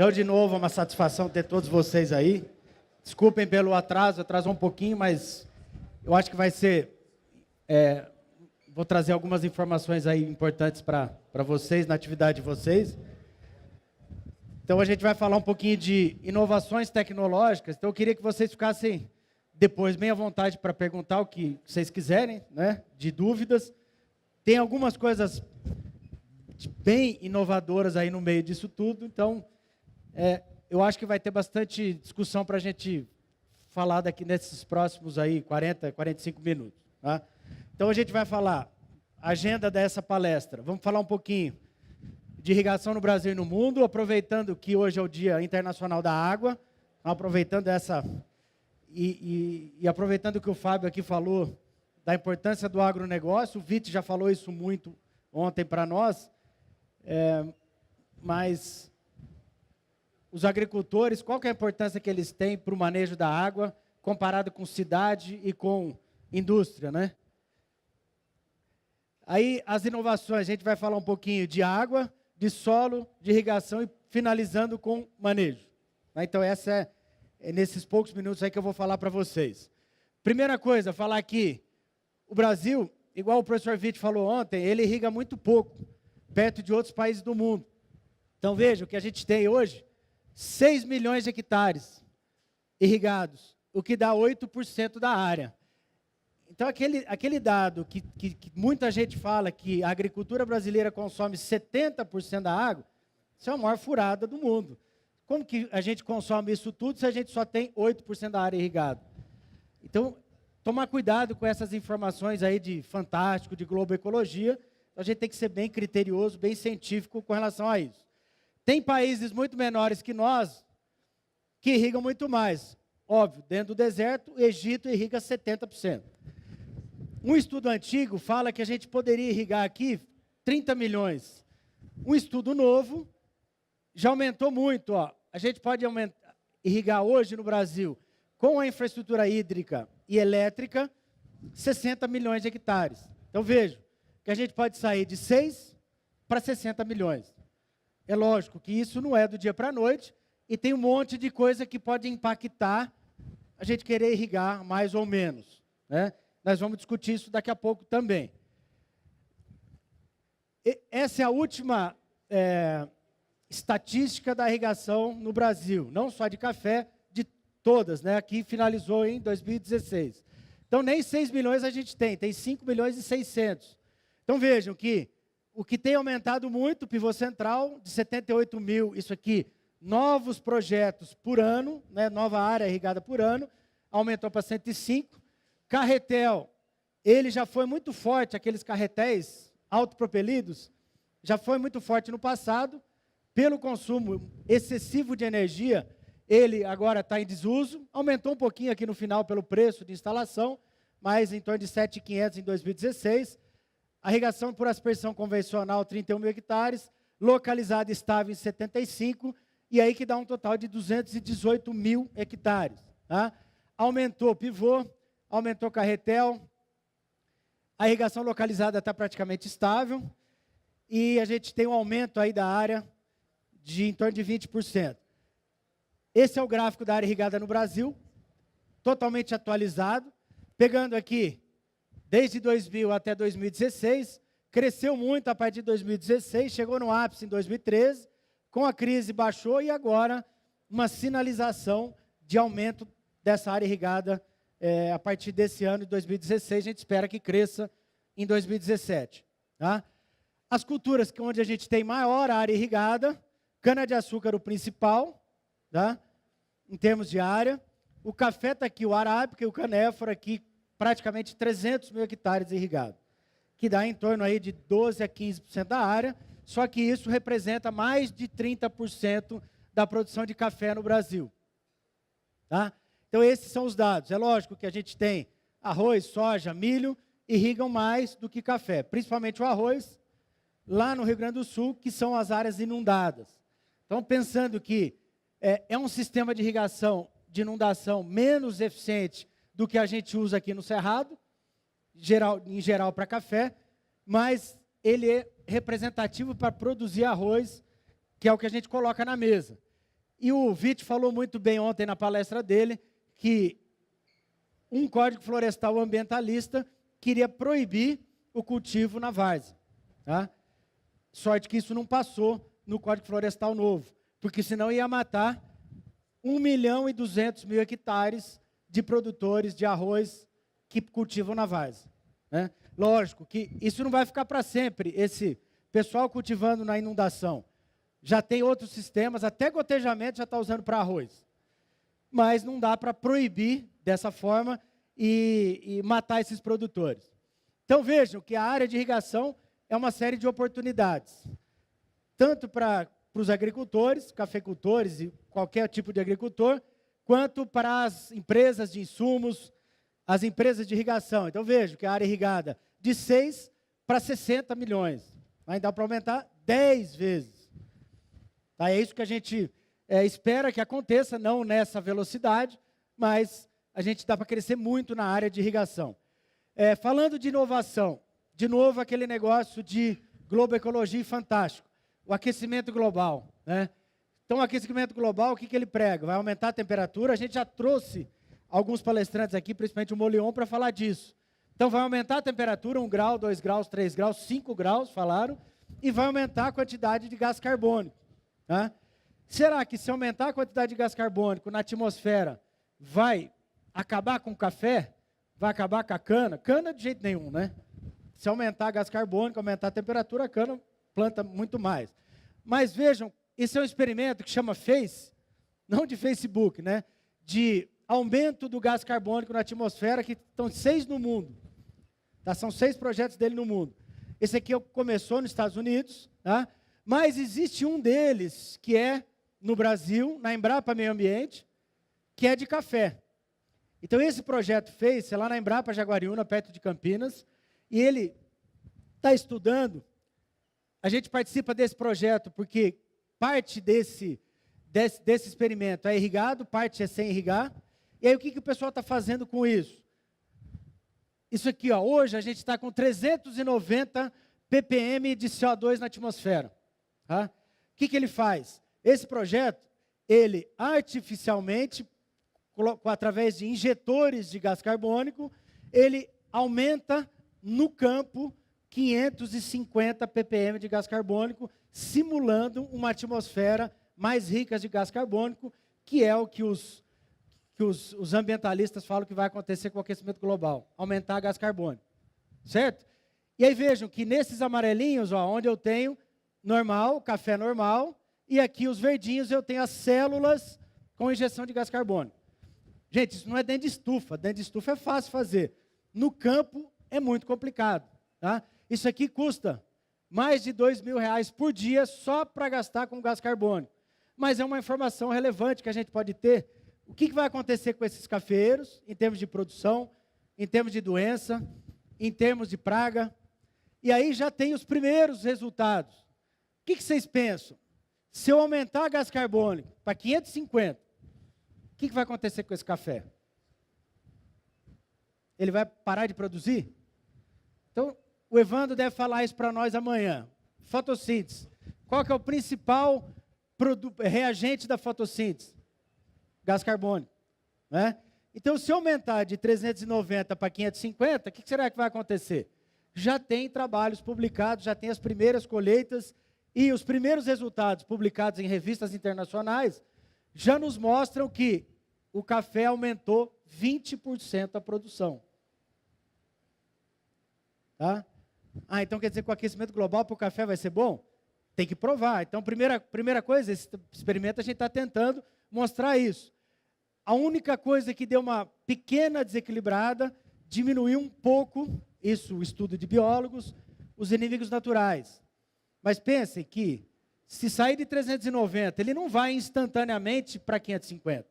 Então, de novo, é uma satisfação ter todos vocês aí. Desculpem pelo atraso, atrasou um pouquinho, mas eu acho que vai ser... vou trazer algumas informações aí importantes para vocês, na atividade de vocês. Então, a gente vai falar um pouquinho de inovações tecnológicas. Então, eu queria que vocês ficassem depois bem à vontade para perguntar o que vocês quiserem, né? De dúvidas. Tem algumas coisas bem inovadoras aí no meio disso tudo, então eu acho que vai ter bastante discussão para a gente falar daqui nesses próximos aí 40, 45 minutos. Tá? Então a gente vai falar, agenda dessa palestra, vamos falar um pouquinho de irrigação no Brasil e no mundo, aproveitando que hoje é o Dia Internacional da Água, aproveitando essa, e aproveitando que o Fábio aqui falou da importância do agronegócio, o Vite já falou isso muito ontem para nós, mas os agricultores, qual que é a importância que eles têm para o manejo da água, comparado com cidade e com indústria, né? Aí, as inovações, a gente vai falar um pouquinho de água, de solo, de irrigação e finalizando com manejo. Então, essa é nesses poucos minutos aí que eu vou falar para vocês. Primeira coisa, falar aqui, o Brasil, igual o professor Vite falou ontem, ele irriga muito pouco, perto de outros países do mundo. Então, veja, o que a gente tem hoje, 6 milhões de hectares irrigados, o que dá 8% da área. Então, aquele dado que muita gente fala que a agricultura brasileira consome 70% da água, isso é a maior furada do mundo. Como que a gente consome isso tudo se a gente só tem 8% da área irrigada? Então, tomar cuidado com essas informações aí de Fantástico, de Globo Ecologia, a gente tem que ser bem criterioso, bem científico com relação a isso. Tem países muito menores que nós, que irrigam muito mais. Óbvio, dentro do deserto, o Egito irriga 70%. Um estudo antigo fala que a gente poderia irrigar aqui 30 milhões. Um estudo novo já aumentou muito. Ó. A gente pode irrigar hoje no Brasil, com a infraestrutura hídrica e elétrica, 60 milhões de hectares. Então, veja, que a gente pode sair de 6 para 60 milhões. É lógico que isso não é do dia para a noite, e tem um monte de coisa que pode impactar a gente querer irrigar mais ou menos. Né? Nós vamos discutir isso daqui a pouco também. Essa é a última estatística da irrigação no Brasil, não só de café, de todas, né? Aqui finalizou em 2016. Então, nem 6 milhões a gente tem 5 milhões e 600. Então, vejam que o que tem aumentado muito, o pivô central, de 78 mil, isso aqui, novos projetos por ano, né, nova área irrigada por ano, aumentou para 105. Carretel, ele já foi muito forte, aqueles carretéis autopropelidos, já foi muito forte no passado, pelo consumo excessivo de energia, ele agora está em desuso, aumentou um pouquinho aqui no final pelo preço de instalação, mas em torno de 7.500 em 2016. A irrigação por aspersão convencional, 31 mil hectares, localizada estável em 75, e aí que dá um total de 218 mil hectares. Tá? Aumentou pivô, aumentou carretel, a irrigação localizada está praticamente estável, e a gente tem um aumento aí da área de em torno de 20%. Esse é o gráfico da área irrigada no Brasil, totalmente atualizado, pegando aqui, desde 2000 até 2016, cresceu muito a partir de 2016, chegou no ápice em 2013, com a crise baixou e agora uma sinalização de aumento dessa área irrigada a partir desse ano de 2016, a gente espera que cresça em 2017. Tá? As culturas onde a gente tem maior área irrigada, cana-de-açúcar o principal, tá? Em termos de área, o café está aqui, o arábica e o canéfora aqui, praticamente 300 mil hectares irrigados, que dá em torno aí de 12% a 15% da área, só que isso representa mais de 30% da produção de café no Brasil. Tá? Então, esses são os dados. É lógico que a gente tem arroz, soja, milho, irrigam mais do que café, principalmente o arroz, lá no Rio Grande do Sul, que são as áreas inundadas. Então, pensando que é um sistema de irrigação, de inundação menos eficiente do que a gente usa aqui no Cerrado, em geral para café, mas ele é representativo para produzir arroz, que é o que a gente coloca na mesa. E o Witt falou muito bem ontem na palestra dele, que um código florestal ambientalista queria proibir o cultivo na várzea. Tá? Sorte que isso não passou no Código Florestal novo, porque senão ia matar 1.200.000 hectares de produtores de arroz que cultivam na várzea. Né? Lógico que isso não vai ficar para sempre, esse pessoal cultivando na inundação. Já tem outros sistemas, até gotejamento já está usando para arroz. Mas não dá para proibir dessa forma e matar esses produtores. Então vejam que a área de irrigação é uma série de oportunidades, tanto para os agricultores, cafeicultores e qualquer tipo de agricultor, quanto para as empresas de insumos, as empresas de irrigação. Então vejam que a área irrigada de 6 para 60 milhões, ainda dá para aumentar 10 vezes. Tá, é isso que a gente espera que aconteça, não nessa velocidade, mas a gente dá para crescer muito na área de irrigação. Falando de inovação, de novo aquele negócio de globoecologia fantástico, o aquecimento global. Né? Então o aquecimento global, o que ele prega? Vai aumentar a temperatura, a gente já trouxe alguns palestrantes aqui, principalmente o Molion, para falar disso. Então vai aumentar a temperatura, 1 grau, 2 graus, 3 graus, 5 graus, falaram, e vai aumentar a quantidade de gás carbônico. Tá? Será que se aumentar a quantidade de gás carbônico na atmosfera, vai acabar com o café? Vai acabar com a cana? Cana de jeito nenhum, né? Se aumentar gás carbônico, aumentar a temperatura, a cana planta muito mais. Mas vejam, esse é um experimento que chama FACE, não de Facebook, né? De aumento do gás carbônico na atmosfera, que estão 6 no mundo. Tá? São 6 projetos dele no mundo. Esse aqui começou nos Estados Unidos, tá? Mas existe um deles que é no Brasil, na Embrapa Meio Ambiente, que é de café. Então esse projeto FACE é lá na Embrapa Jaguariúna, perto de Campinas, e ele está estudando. A gente participa desse projeto porque parte desse experimento é irrigado, parte é sem irrigar. E aí o que o pessoal está fazendo com isso? Isso aqui, ó, hoje a gente está com 390 ppm de CO2 na atmosfera. Tá? O que ele faz? Esse projeto, ele artificialmente, através de injetores de gás carbônico, ele aumenta no campo 550 ppm de gás carbônico, simulando uma atmosfera mais rica de gás carbônico, que é o que os ambientalistas falam que vai acontecer com o aquecimento global, aumentar gás carbônico, certo? E aí vejam que nesses amarelinhos, ó, onde eu tenho normal, café normal, e aqui os verdinhos eu tenho as células com injeção de gás carbônico. Gente, isso não é dentro de estufa é fácil fazer. No campo é muito complicado. Tá? Isso aqui custa mais de R$2.000 por dia só para gastar com gás carbônico. Mas é uma informação relevante que a gente pode ter. O que vai acontecer com esses cafeeiros, em termos de produção, em termos de doença, em termos de praga. E aí já tem os primeiros resultados. O que vocês pensam? Se eu aumentar gás carbônico para 550, o que vai acontecer com esse café? Ele vai parar de produzir? Então, o Evandro deve falar isso para nós amanhã. Fotossíntese. Qual que é o principal reagente da fotossíntese? Gás carbônico. Né? Então, se aumentar de 390 para 550, o que será que vai acontecer? Já tem trabalhos publicados, já tem as primeiras colheitas e os primeiros resultados publicados em revistas internacionais já nos mostram que o café aumentou 20% a produção. Tá? Então quer dizer que o aquecimento global para o café vai ser bom? Tem que provar. Então, primeira coisa, esse experimento a gente está tentando mostrar isso. A única coisa que deu uma pequena desequilibrada, diminuiu um pouco, isso o estudo de biólogos, os inimigos naturais. Mas pensem que, se sair de 390, ele não vai instantaneamente para 550.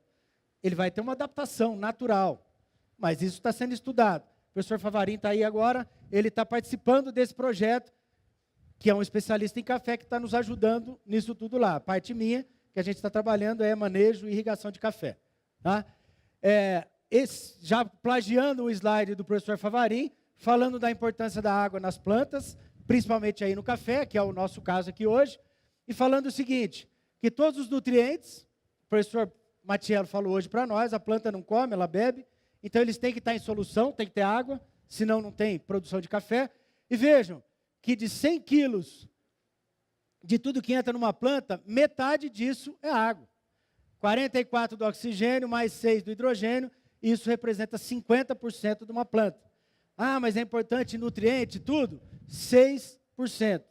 Ele vai ter uma adaptação natural. Mas isso está sendo estudado. O professor Favarin está aí agora, ele está participando desse projeto, que é um especialista em café, que está nos ajudando nisso tudo lá. A parte minha, que a gente está trabalhando, é manejo e irrigação de café. Tá? Já plagiando o slide do professor Favarin, falando da importância da água nas plantas, principalmente aí no café, que é o nosso caso aqui hoje, e falando o seguinte, que todos os nutrientes professor Matiello falou hoje para nós, a planta não come, ela bebe, então eles têm que estar em solução, tem que ter água, senão não tem produção de café. E vejam que de 100 quilos de tudo que entra numa planta, metade disso é água. 44 do oxigênio, mais 6 do hidrogênio, isso representa 50% de uma planta. Ah, mas é importante nutriente, tudo? 6%.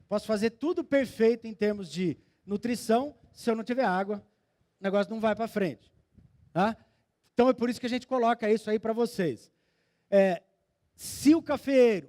Posso fazer tudo perfeito em termos de nutrição, se eu não tiver água, o negócio não vai para frente. Tá? Então é por isso que a gente coloca isso aí para vocês. Se o cafeeiro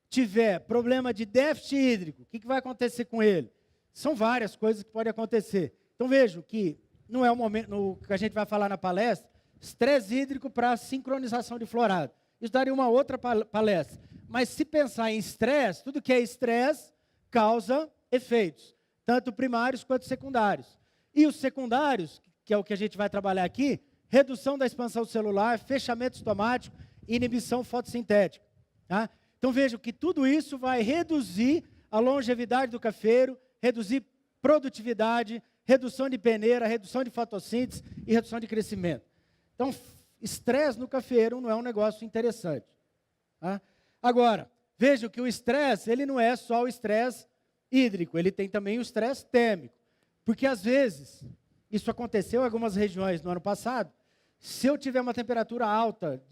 tiver problema de déficit hídrico, o que vai acontecer com ele? São várias coisas que podem acontecer. Então vejam que não é o momento, no que a gente vai falar na palestra, estresse hídrico para sincronização de florado. Isso daria uma outra palestra. Mas se pensar em estresse, tudo que é estresse causa efeitos, tanto primários quanto secundários. E os secundários, que é o que a gente vai trabalhar aqui, redução da expansão celular, fechamento estomático, inibição fotossintética. Tá? Então vejam que tudo isso vai reduzir a longevidade do cafeiro, reduzir produtividade, redução de peneira, redução de fotossíntese e redução de crescimento. Então, estresse no cafeiro não é um negócio interessante. Tá? Agora, vejam que o estresse, ele não é só o estresse hídrico, ele tem também o estresse térmico. Porque, às vezes, isso aconteceu em algumas regiões no ano passado, se eu tiver uma temperatura alta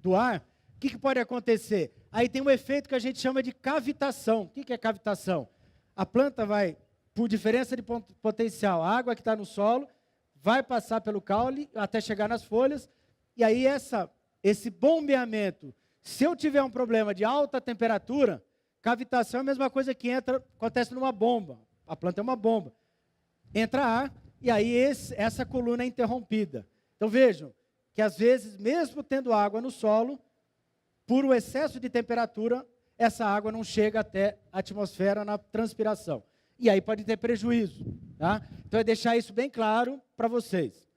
do ar, o que pode acontecer? Aí tem um efeito que a gente chama de cavitação. O que é cavitação? A planta vai, por diferença de potencial, a água que está no solo, vai passar pelo caule até chegar nas folhas, e aí esse bombeamento, se eu tiver um problema de alta temperatura, cavitação é a mesma coisa que acontece numa bomba. A planta é uma bomba. Entra ar, e aí essa coluna é interrompida. Então vejam que às vezes, mesmo tendo água no solo, por o excesso de temperatura, essa água não chega até a atmosfera na transpiração. E aí pode ter prejuízo. Tá? Então é deixar isso bem claro para vocês.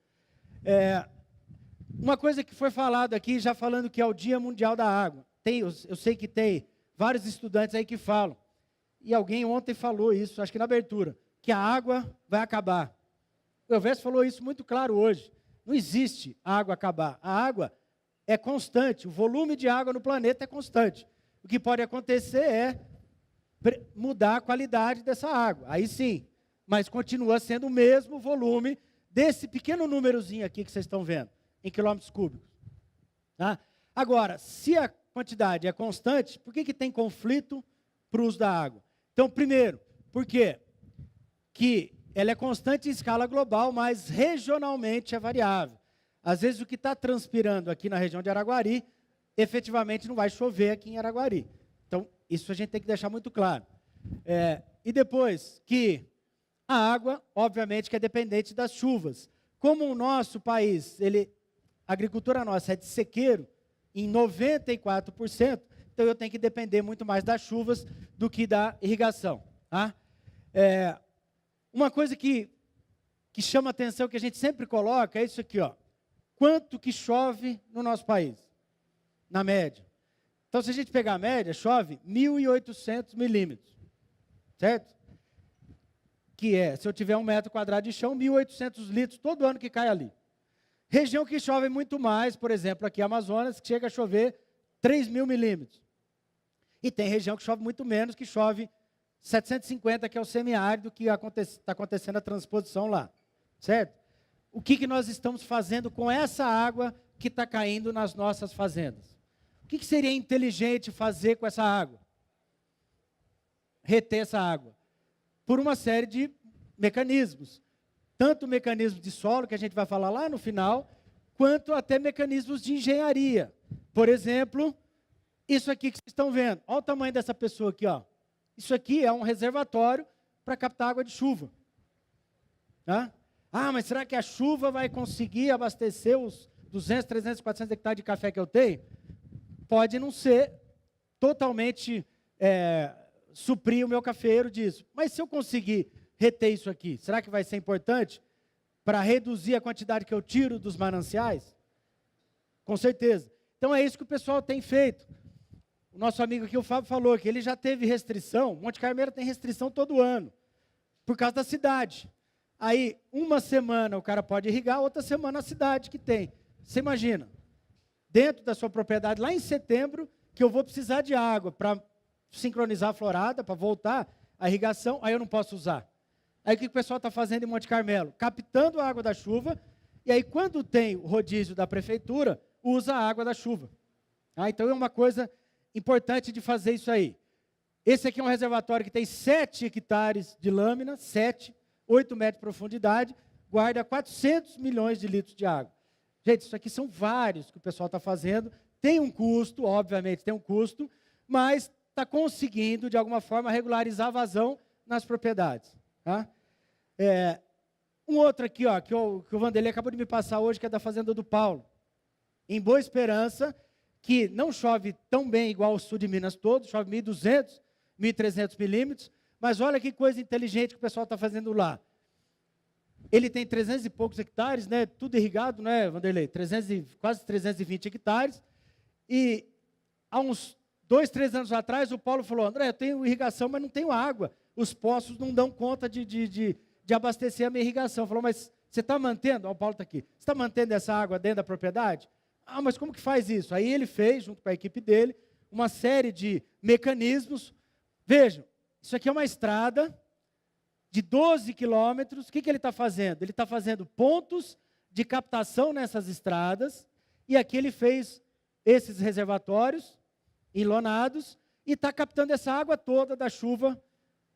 Uma coisa que foi falado aqui, já falando que é o Dia Mundial da Água. Eu sei que tem vários estudantes aí que falam. E alguém ontem falou isso, acho que na abertura, que a água vai acabar. O Elvésio falou isso muito claro hoje. Não existe a água acabar. A água é constante, o volume de água no planeta é constante. O que pode acontecer é mudar a qualidade dessa água. Aí sim, mas continua sendo o mesmo volume desse pequeno númerozinho aqui que vocês estão vendo, em quilômetros cúbicos. Tá? Agora, se a quantidade é constante, por que tem conflito para o uso da água? Então, primeiro, por quê? Que ela é constante em escala global, mas regionalmente é variável. Às vezes o que está transpirando aqui na região de Araguari, efetivamente não vai chover aqui em Araguari. Então, isso a gente tem que deixar muito claro. E depois que a água, obviamente, que é dependente das chuvas. Como o nosso país, a agricultura nossa é de sequeiro, em 94%, então eu tenho que depender muito mais das chuvas do que da irrigação. Tá? Uma coisa que chama atenção, que a gente sempre coloca, é isso aqui, ó. Quanto que chove no nosso país, na média. Então, se a gente pegar a média, chove 1.800 milímetros, certo? Que se eu tiver 1 metro quadrado de chão, 1.800 litros todo ano que cai ali. Região que chove muito mais, por exemplo, aqui Amazonas, que chega a chover 3.000 milímetros. E tem região que chove muito menos, que chove 750, que é o semiárido, que está acontecendo a transposição lá, certo? O que nós estamos fazendo com essa água que está caindo nas nossas fazendas? O que seria inteligente fazer com essa água? Reter essa água. Por uma série de mecanismos. Tanto mecanismos de solo, que a gente vai falar lá no final, quanto até mecanismos de engenharia. Por exemplo, isso aqui que vocês estão vendo. Olha o tamanho dessa pessoa aqui. Ó. Isso aqui é um reservatório para captar água de chuva. Tá? Ah, mas será que a chuva vai conseguir abastecer os 200, 300, 400 hectares de café que eu tenho? Pode não ser totalmente suprir o meu cafeeiro disso. Mas se eu conseguir reter isso aqui, será que vai ser importante para reduzir a quantidade que eu tiro dos mananciais? Com certeza. Então é isso que o pessoal tem feito. O nosso amigo aqui, o Fábio, falou que ele já teve restrição. Monte Carmeiro tem restrição todo ano, por causa da cidade. Aí, uma semana o cara pode irrigar, outra semana a cidade que tem. Você imagina, dentro da sua propriedade, lá em setembro, que eu vou precisar de água para sincronizar a florada, para voltar a irrigação, aí eu não posso usar. Aí o que o pessoal está fazendo em Monte Carmelo? Captando a água da chuva, e aí quando tem o rodízio da prefeitura, usa a água da chuva. Então é uma coisa importante de fazer isso aí. Esse aqui é um reservatório que tem 7 hectares de lâmina, 8 metros de profundidade, guarda 400 milhões de litros de água. Gente, isso aqui são vários que o pessoal está fazendo. Tem um custo, obviamente tem um custo, mas está conseguindo, de alguma forma, regularizar a vazão nas propriedades. Tá? Um outro aqui, ó, que o Vanderlei acabou de me passar hoje, que é da Fazenda do Paulo. Em Boa Esperança, que não chove tão bem igual o sul de Minas todo, chove 1.200, 1.300 milímetros, mas olha que coisa inteligente que o pessoal está fazendo lá. Ele tem 300 e poucos hectares, né, tudo irrigado, né, Vanderlei? Quase 320 hectares. E há uns 2, 3 anos atrás, o Paulo falou, André, eu tenho irrigação, mas não tenho água. Os poços não dão conta de abastecer a minha irrigação. Falou, mas você está mantendo? O Paulo está aqui. Você está mantendo essa água dentro da propriedade? Mas como que faz isso? Aí ele fez, junto com a equipe dele, uma série de mecanismos. Vejam, isso aqui é uma estrada de 12 quilômetros. O que ele está fazendo? Ele está fazendo pontos de captação nessas estradas, e aqui ele fez esses reservatórios enlonados, e está captando essa água toda da chuva,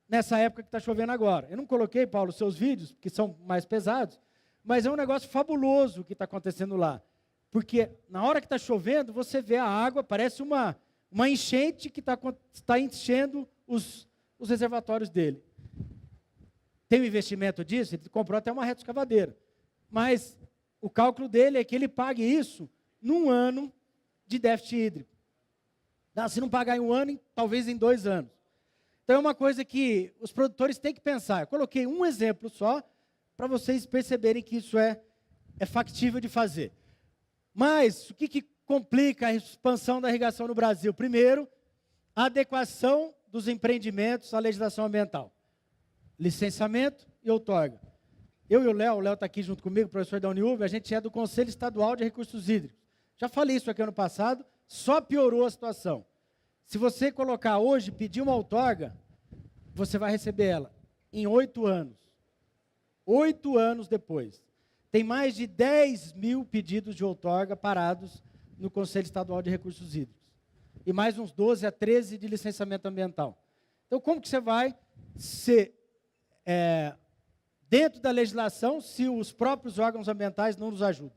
nessa época que está chovendo agora. Eu não coloquei, Paulo, seus vídeos, que são mais pesados, mas é um negócio fabuloso que está acontecendo lá. Porque na hora que está chovendo, você vê a água, parece uma enchente que está enchendo os reservatórios dele. Tem um investimento disso, ele comprou até uma retroescavadeira. Mas o cálculo dele é que ele pague isso num ano de déficit hídrico. Se não pagar em um ano, talvez em 2 anos. Então é uma coisa que os produtores têm que pensar. Eu coloquei um exemplo só, para vocês perceberem que isso é factível de fazer. Mas o que complica a expansão da irrigação no Brasil? Primeiro, a adequação dos empreendimentos à legislação ambiental. Licenciamento e outorga. Eu e o Léo está aqui junto comigo, professor da Uniúv, a gente é do Conselho Estadual de Recursos Hídricos. Já falei isso aqui ano passado, só piorou a situação. Se você colocar hoje, pedir uma outorga, você vai receber ela em 8 anos. 8 anos depois. Tem mais de 10 mil pedidos de outorga parados no Conselho Estadual de Recursos Hídricos. E mais uns 12 a 13 de licenciamento ambiental. Então, como que você vai ser dentro da legislação se os próprios órgãos ambientais não nos ajudam?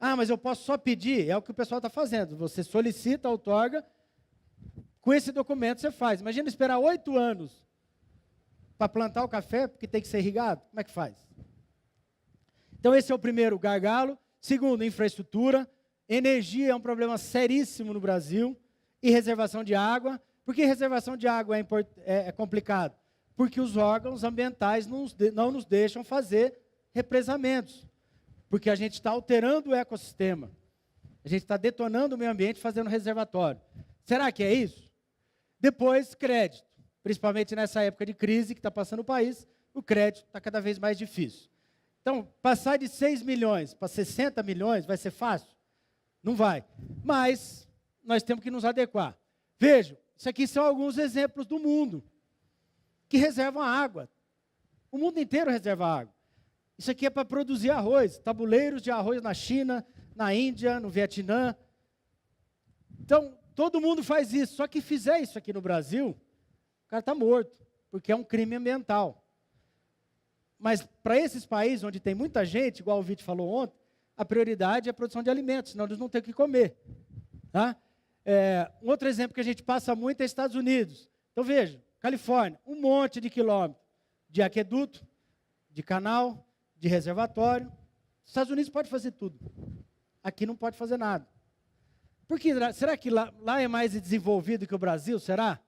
Mas eu posso só pedir, é o que o pessoal está fazendo. Você solicita a outorga, com esse documento você faz. Imagina esperar 8 anos para plantar o café, porque tem que ser irrigado. Como é que faz? Então, esse é o primeiro gargalo. Segundo, infraestrutura. Energia é um problema seríssimo no Brasil. E reservação de água. Por que reservação de água é complicado? Porque os órgãos ambientais não nos deixam fazer represamentos. Porque a gente está alterando o ecossistema. A gente está detonando o meio ambiente fazendo reservatório. Será que é isso? Depois, crédito. Principalmente nessa época de crise que está passando o país, o crédito está cada vez mais difícil. Então, passar de 6 milhões para 60 milhões vai ser fácil? Não vai. Mas nós temos que nos adequar. Vejam, isso aqui são alguns exemplos do mundo que reservam água. O mundo inteiro reserva água. Isso aqui é para produzir arroz, tabuleiros de arroz na China, na Índia, no Vietnã. Então, todo mundo faz isso. Só que fizer isso aqui no Brasil, o cara está morto, porque é um crime ambiental. Mas para esses países onde tem muita gente, igual o Vítor falou ontem, a prioridade é a produção de alimentos, senão eles não têm o que comer. Tá? Um outro exemplo que a gente passa muito é Estados Unidos. Então veja, Califórnia, um monte de quilômetros de aqueduto, de canal, de reservatório. Os Estados Unidos pode fazer tudo. Aqui não pode fazer nada. Porque, será que lá é mais desenvolvido que o Brasil? Será?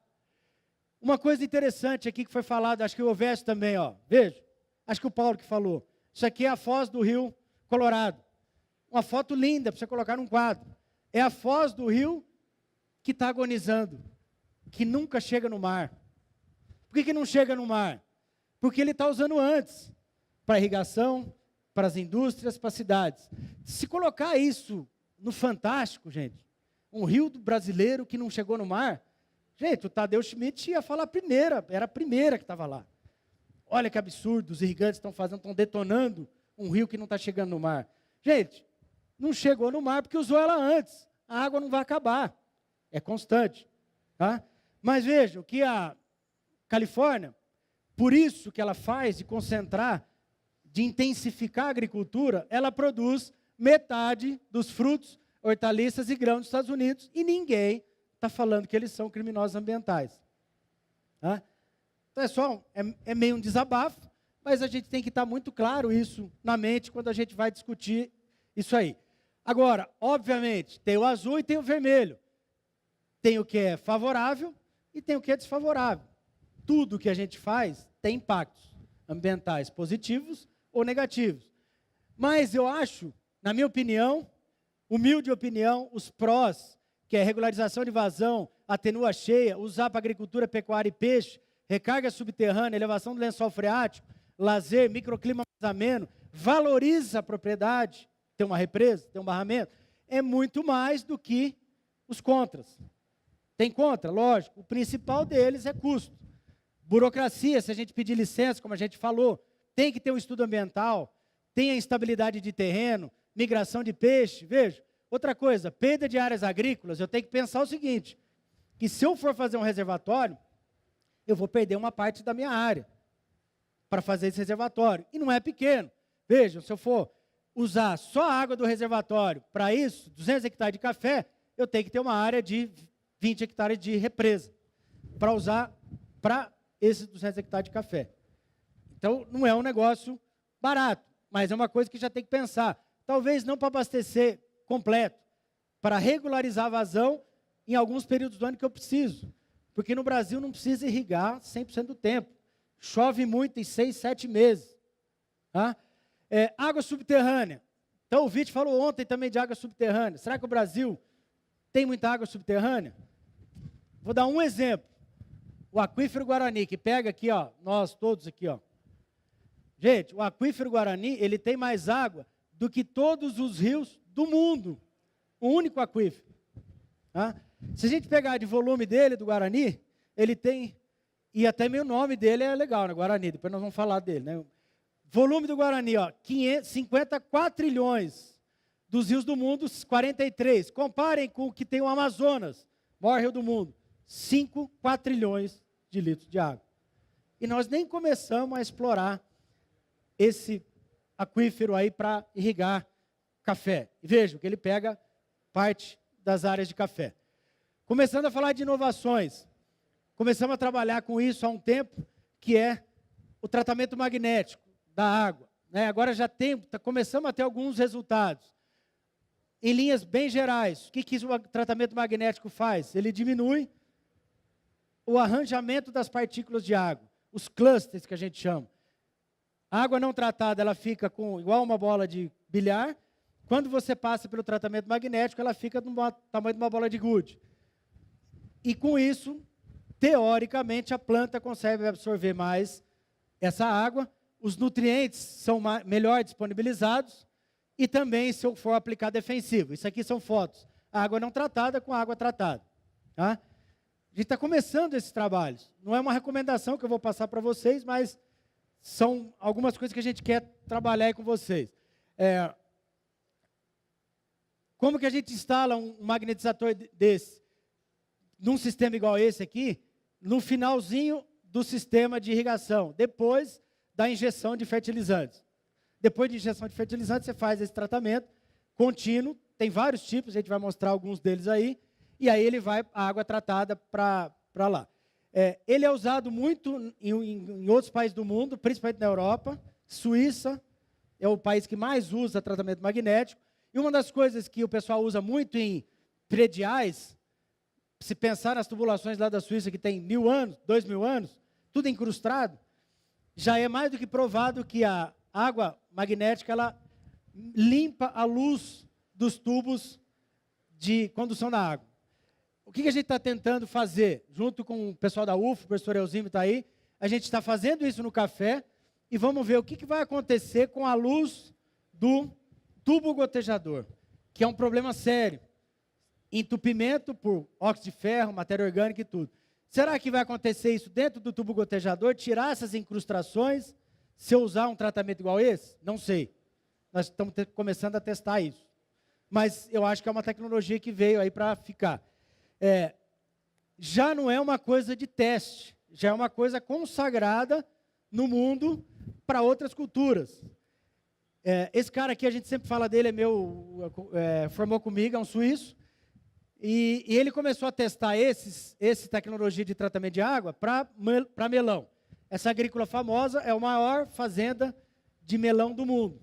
Uma coisa interessante aqui que foi falado, acho que o Oveste também, ó. Veja, acho que o Paulo que falou. Isso aqui é a foz do Rio Colorado. Uma foto linda para você colocar num quadro. É a foz do rio que está agonizando, que nunca chega no mar. Por que não chega no mar? Porque ele está usando antes. para irrigação, para as indústrias, para as cidades. Se colocar isso no Fantástico, gente, um rio brasileiro que não chegou no mar, gente, o Tadeu Schmidt ia falar era a primeira que estava lá. Olha que absurdo, os irrigantes estão detonando um rio que não está chegando no mar. Gente, não chegou no mar porque usou ela antes. A água não vai acabar, é constante. Tá? Mas vejam que a Califórnia, por isso que ela faz de concentrar, de intensificar a agricultura, ela produz metade dos frutos, hortaliças e grãos dos Estados Unidos, e ninguém está falando que eles são criminosos ambientais. Tá? Então é meio um desabafo, mas a gente tem que estar muito claro isso na mente quando a gente vai discutir isso aí. Agora, obviamente, tem o azul e tem o vermelho. Tem o que é favorável e tem o que é desfavorável. Tudo que a gente faz tem impactos ambientais positivos ou negativos. Mas eu acho, na minha opinião, humilde opinião, os prós, que é regularização de vazão, atenua cheia, usar para agricultura, pecuária e peixe, recarga subterrânea, elevação do lençol freático, lazer, microclima mais ameno, valoriza a propriedade, tem uma represa, tem um barramento, é muito mais do que os contras. Tem contra? Lógico. O principal deles é custo. Burocracia, se a gente pedir licença, como a gente falou, tem que ter um estudo ambiental, tem a instabilidade de terreno, migração de peixe. Veja, outra coisa, perda de áreas agrícolas, eu tenho que pensar o seguinte, que se eu for fazer um reservatório, eu vou perder uma parte da minha área para fazer esse reservatório. E não é pequeno. Vejam, se eu for usar só a água do reservatório para isso, 200 hectares de café, eu tenho que ter uma área de 20 hectares de represa para usar para esses 200 hectares de café. Então, não é um negócio barato, mas é uma coisa que já tem que pensar. Talvez não para abastecer completo, para regularizar a vazão em alguns períodos do ano que eu preciso. Porque no Brasil não precisa irrigar 100% do tempo. Chove muito em 6, 7 meses. Tá? Água subterrânea. Então, o Vite falou ontem também de água subterrânea. Será que o Brasil tem muita água subterrânea? Vou dar um exemplo. O aquífero Guarani, que pega aqui, ó, nós todos aqui, ó. Gente, o aquífero Guarani, ele tem mais água do que todos os rios do mundo. O único aquífero. Tá? Se a gente pegar de volume dele, do Guarani, ele tem, e até meio nome dele é legal, né, Guarani, depois nós vamos falar dele, né? Volume do Guarani, ó, 54 trilhões. Dos rios do mundo, 43. Comparem com o que tem o Amazonas, maior rio do mundo. 4 trilhões de litros de água. E nós nem começamos a explorar esse aquífero aí para irrigar café. E vejam que ele pega parte das áreas de café. Começando a falar de inovações. Começamos a trabalhar com isso há um tempo, que é o tratamento magnético da água. Né? Agora já começamos a ter alguns resultados. Em linhas bem gerais, o que o tratamento magnético faz? Ele diminui o arranjamento das partículas de água, os clusters que a gente chama. A água não tratada, ela fica igual uma bola de bilhar. Quando você passa pelo tratamento magnético, ela fica do tamanho de uma bola de gude. E com isso, teoricamente, a planta consegue absorver mais essa água, os nutrientes são melhor disponibilizados e também, se eu for aplicar defensivo. Isso aqui são fotos. A água não tratada com água tratada. Tá? A gente está começando esses trabalhos. Não é uma recomendação que eu vou passar para vocês, mas são algumas coisas que a gente quer trabalhar aí com vocês. Como que a gente instala um magnetizador desse? Num sistema igual esse aqui, no finalzinho do sistema de irrigação, depois da injeção de fertilizantes. Depois de injeção de fertilizantes, você faz esse tratamento contínuo, tem vários tipos, a gente vai mostrar alguns deles aí, e aí ele vai a água tratada para lá. Ele é usado muito em outros países do mundo, principalmente na Europa. Suíça é o país que mais usa tratamento magnético. E uma das coisas que o pessoal usa muito em prediais, se pensar nas tubulações lá da Suíça, que tem 1000 anos, 2000 anos, tudo incrustado, já é mais do que provado que a água magnética, ela limpa a luz dos tubos de condução da água. O que a gente está tentando fazer? Junto com o pessoal da UF, o professor Elzime está aí, a gente está fazendo isso no café, e vamos ver o que vai acontecer com a luz do tubo gotejador, que é um problema sério. Entupimento por óxido de ferro, matéria orgânica e tudo. Será que vai acontecer isso dentro do tubo gotejador, tirar essas incrustações, se eu usar um tratamento igual esse? Não sei. Nós estamos começando a testar isso. Mas eu acho que é uma tecnologia que veio aí para ficar. Já não é uma coisa de teste, já é uma coisa consagrada no mundo para outras culturas. Esse cara aqui, a gente sempre fala dele, formou comigo, é um suíço, e ele começou a testar essa tecnologia de tratamento de água para melão. Essa agrícola famosa é a maior fazenda de melão do mundo,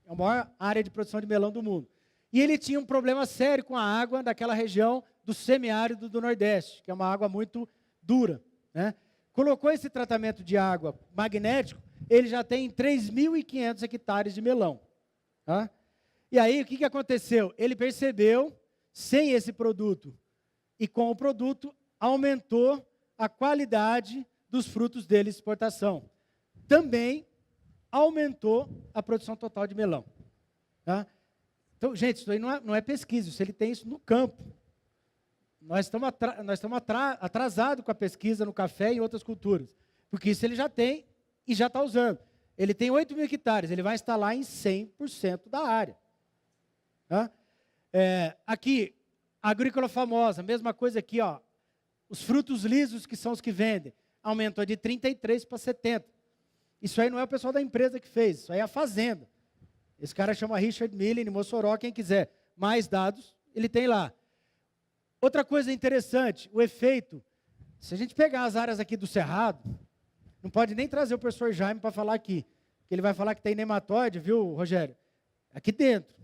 é a maior área de produção de melão do mundo. E ele tinha um problema sério com a água daquela região do semiárido do Nordeste, que é uma água muito dura, né? Colocou esse tratamento de água magnético, ele já tem 3.500 hectares de melão. Tá? E aí, o que aconteceu? Ele percebeu, sem esse produto e com o produto, aumentou a qualidade dos frutos dele de exportação. Também aumentou a produção total de melão. Tá? Então, gente, isso aí não é pesquisa, isso ele tem isso no campo. Nós estamos atrasados com a pesquisa no café e em outras culturas, porque isso ele já tem e já está usando. Ele tem 8.000 hectares, ele vai instalar em 100% da área. Tá? Aqui, a agrícola famosa, mesma coisa aqui, ó, os frutos lisos, que são os que vendem, aumentou de 33 para 70. Isso aí não é o pessoal da empresa que fez, isso aí é a fazenda. Esse cara chama Richard Millen, em Mossoró, quem quiser mais dados, ele tem lá. Outra coisa interessante, o efeito. Se a gente pegar as áreas aqui do Cerrado, não pode nem trazer o professor Jaime para falar aqui, porque ele vai falar que tem nematóide, viu, Rogério? Aqui dentro.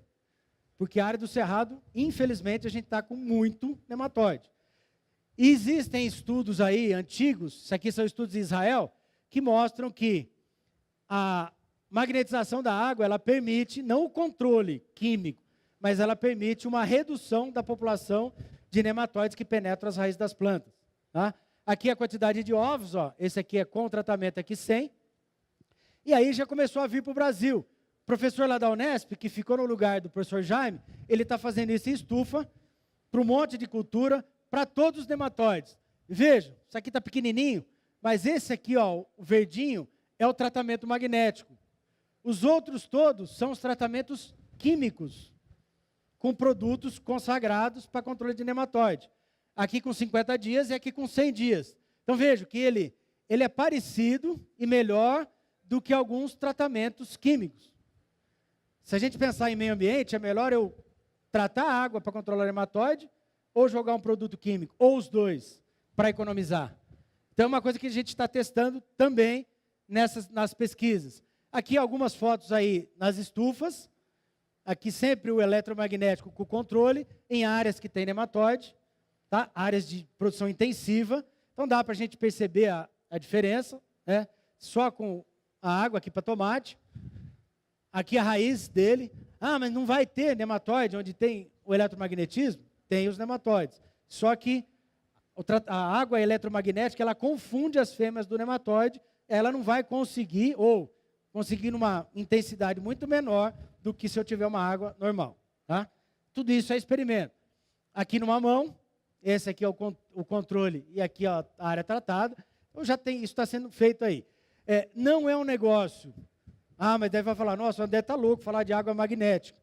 Porque a área do Cerrado, infelizmente, a gente está com muito nematóide. E existem estudos aí antigos, isso aqui são estudos de Israel, que mostram que a magnetização da água, ela permite, não o controle químico, mas ela permite uma redução da população de nematóides que penetram as raízes das plantas. Tá? Aqui a quantidade de ovos, ó, esse aqui é com tratamento, aqui 100. E aí já começou a vir para o Brasil. O professor lá da Unesp, que ficou no lugar do professor Jaime, ele está fazendo isso em estufa, para um monte de cultura, para todos os nematóides. Vejam, isso aqui está pequenininho, mas esse aqui, ó, o verdinho, é o tratamento magnético. Os outros todos são os tratamentos químicos, com produtos consagrados para controle de nematóide. Aqui com 50 dias e aqui com 100 dias. Então veja que ele é parecido e melhor do que alguns tratamentos químicos. Se a gente pensar em meio ambiente, é melhor eu tratar a água para controlar nematóide ou jogar um produto químico, ou os dois, para economizar. Então é uma coisa que a gente está testando também nas pesquisas. Aqui algumas fotos aí nas estufas. Aqui sempre o eletromagnético com controle, em áreas que tem nematóide, tá? Áreas de produção intensiva. Então dá para a gente perceber a diferença, né? Só com a água aqui para tomate. Aqui a raiz dele. Ah, mas não vai ter nematóide onde tem o eletromagnetismo? Tem os nematóides. Só que a água eletromagnética, ela confunde as fêmeas do nematóide, ela não vai conseguir, ou conseguir numa intensidade muito menor do que se eu tiver uma água normal. Tá? Tudo isso é experimento. Aqui numa mão, esse aqui é o controle e aqui ó, a área tratada. Então já tem, isso está sendo feito aí. Não é um negócio. Ah, mas deve falar, nossa, o André está louco falar de água magnética,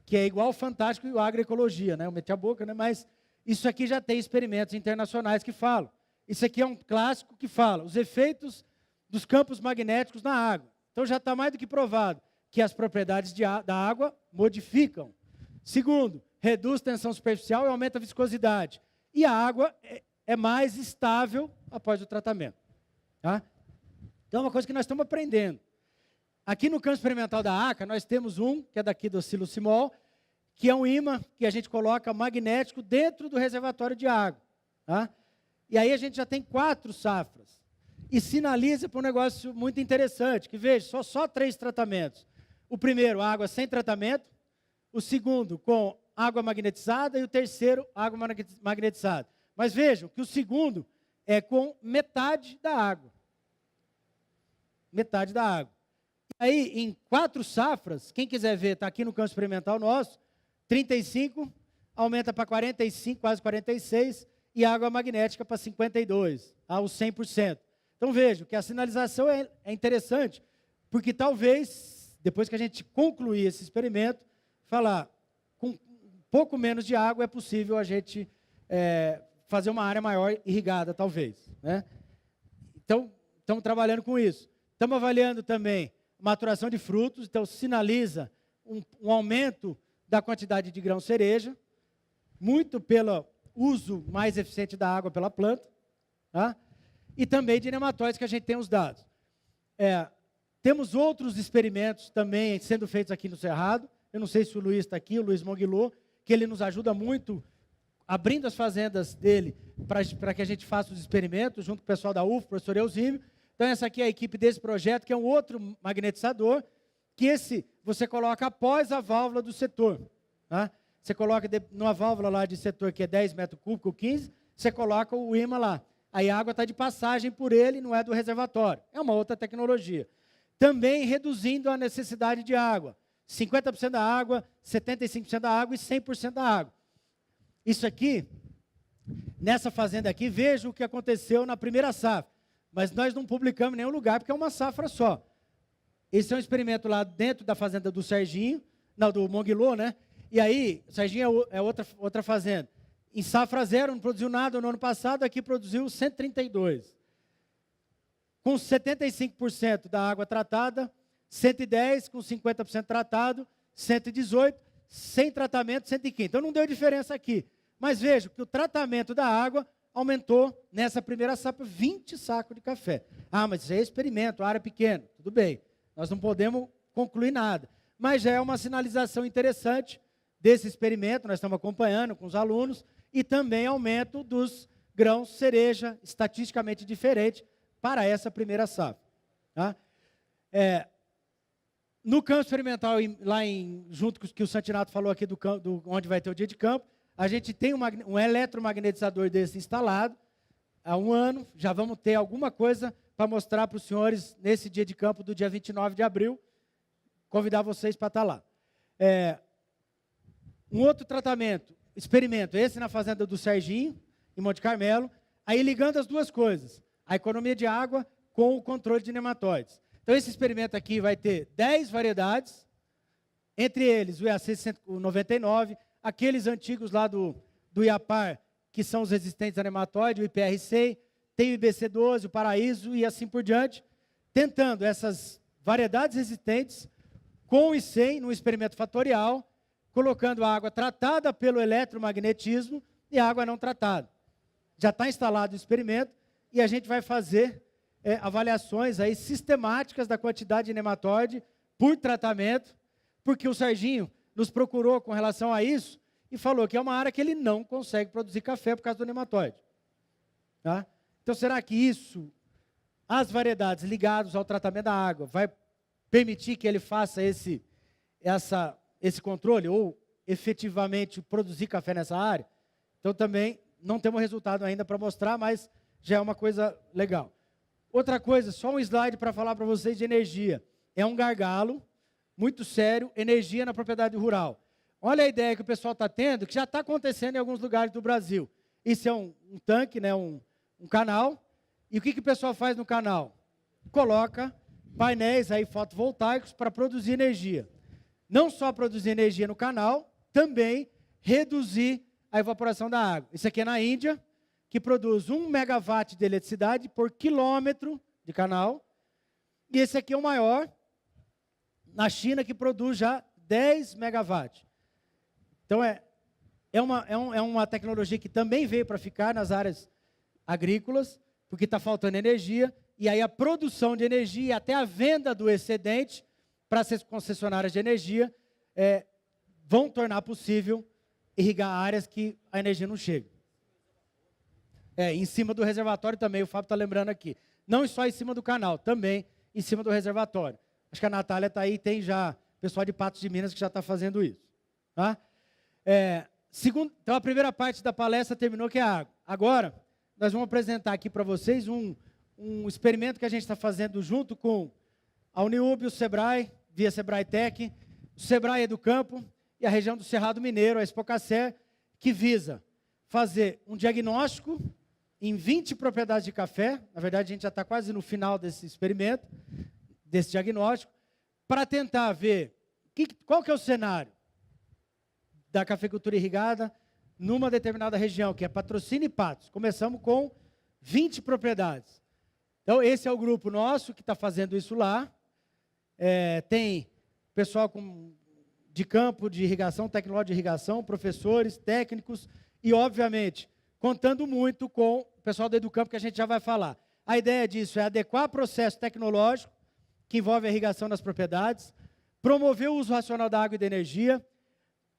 que é igual ao Fantástico e a agroecologia, né? Eu meti a boca, né? Mas isso aqui já tem experimentos internacionais que falam. Isso aqui é um clássico que fala os efeitos dos campos magnéticos na água. Então já está mais do que provado que as propriedades da água modificam. Segundo, reduz tensão superficial e aumenta a viscosidade. E a água é mais estável após o tratamento. Tá? Então é uma coisa que nós estamos aprendendo. Aqui no campo experimental da ACA, nós temos um, que é daqui do Silucimol, que é um ímã que a gente coloca magnético dentro do reservatório de água. Tá? E aí a gente já tem 4 safras. E sinaliza para um negócio muito interessante, que veja, só 3 tratamentos. O primeiro, água sem tratamento. O segundo, com água magnetizada. E o terceiro, água magnetizada. Mas vejam que o segundo é com metade da água. Metade da água. Aí, em 4 safras, quem quiser ver, está aqui no campo experimental nosso, 35, aumenta para 45, quase 46, e água magnética para 52, aos 100%. Então, vejo que a sinalização é interessante, porque talvez, depois que a gente concluir esse experimento, falar, com um pouco menos de água é possível a gente fazer uma área maior irrigada, talvez. Né? Então, estamos trabalhando com isso. Estamos avaliando também maturação de frutos, então sinaliza um aumento da quantidade de grão cereja, muito pelo uso mais eficiente da água pela planta, tá? E também de nematóides que a gente tem os dados. Temos outros experimentos também sendo feitos aqui no Cerrado, eu não sei se o Luiz está aqui, o Luiz Monguilô, que ele nos ajuda muito, abrindo as fazendas dele, para que a gente faça os experimentos, junto com o pessoal da UF, professor Eusímio. Então, essa aqui é a equipe desse projeto, que é um outro magnetizador, que você coloca após a válvula do setor. Tá? Você coloca numa válvula lá de setor que é 10 metros cúbicos, 15, você coloca o ímã lá. Aí a água está de passagem por ele, não é do reservatório. É uma outra tecnologia. Também reduzindo a necessidade de água. 50% da água, 75% da água e 100% da água. Isso aqui, nessa fazenda aqui, veja o que aconteceu na primeira safra. Mas nós não publicamos em nenhum lugar, porque é uma safra só. Esse é um experimento lá dentro da fazenda do Serginho, não, do Monguilô, né? E aí, o Serginho é outra fazenda. Em safra zero, não produziu nada no ano passado, aqui produziu 132. Com 75% da água tratada, 110, com 50% tratado, 118, sem tratamento, 115. Então, não deu diferença aqui. Mas veja que o tratamento da água aumentou nessa primeira safra 20 sacos de café. Ah, mas isso é experimento, a área é pequena. Tudo bem, nós não podemos concluir nada. Mas já é uma sinalização interessante desse experimento, nós estamos acompanhando com os alunos, e também aumento dos grãos cereja, estatisticamente diferente, para essa primeira safra. Tá? No campo experimental, junto com o que o Santinato falou aqui, onde vai ter o dia de campo, a gente tem um eletromagnetizador desse instalado há 1 ano, já vamos ter alguma coisa para mostrar para os senhores nesse dia de campo do dia 29 de abril, convidar vocês para estar lá. Um outro experimento, esse na fazenda do Serginho, em Monte Carmelo, aí ligando as duas coisas, a economia de água com o controle de nematóides. Então, esse experimento aqui vai ter 10 variedades, entre eles o EAC 199, aqueles antigos lá do IAPAR, que são os resistentes a nematóide, o IPR100, tem o IBC12, o Paraíso e assim por diante, tentando essas variedades resistentes com o I100 no experimento fatorial, colocando a água tratada pelo eletromagnetismo e a água não tratada. Já está instalado o experimento e a gente vai fazer avaliações aí sistemáticas da quantidade de nematóide por tratamento, porque o Serginho nos procurou com relação a isso e falou que é uma área que ele não consegue produzir café por causa do nematóide. Tá? Então, será que isso, as variedades ligadas ao tratamento da água, vai permitir que ele faça esse controle ou efetivamente produzir café nessa área? Então, também não temos resultado ainda para mostrar, mas já é uma coisa legal. Outra coisa, só um slide para falar para vocês de energia. É um gargalo muito sério, energia na propriedade rural. Olha a ideia que o pessoal está tendo, que já está acontecendo em alguns lugares do Brasil. Isso é um tanque, né, um canal. E o que o pessoal faz no canal? Coloca painéis aí fotovoltaicos para produzir energia. Não só produzir energia no canal, também reduzir a evaporação da água. Isso aqui é na Índia, que produz 1 megawatt de eletricidade por quilômetro de canal. E esse aqui é o maior, na China, que produz já 10 megawatts. Então, é uma tecnologia que também veio para ficar nas áreas agrícolas, porque está faltando energia, e aí a produção de energia e até a venda do excedente para as concessionárias de energia vão tornar possível irrigar áreas que a energia não chega. Em cima do reservatório também, o Fábio está lembrando aqui. Não só em cima do canal, também em cima do reservatório. Acho que a Natália está aí, tem já pessoal de Patos de Minas que já está fazendo isso. Tá? Então, a primeira parte da palestra terminou, que é a água. Agora, nós vamos apresentar aqui para vocês um experimento que a gente está fazendo junto com a Uniub, o Sebrae, via Sebrae Tech, o Sebrae Educampo e a região do Cerrado Mineiro, a Expocacé, que visa fazer um diagnóstico em 20 propriedades de café. Na verdade, a gente já está quase no final desse experimento, desse diagnóstico, para tentar ver qual que é o cenário da cafeicultura irrigada numa determinada região, que é Patrocínio e Patos. Começamos com 20 propriedades. Então, esse é o grupo nosso que está fazendo isso lá. Tem pessoal de campo de irrigação, tecnológico de irrigação, professores, técnicos e, obviamente, contando muito com o pessoal do Educampo, que a gente já vai falar. A ideia disso é adequar o processo tecnológico que envolve a irrigação nas propriedades, promover o uso racional da água e da energia,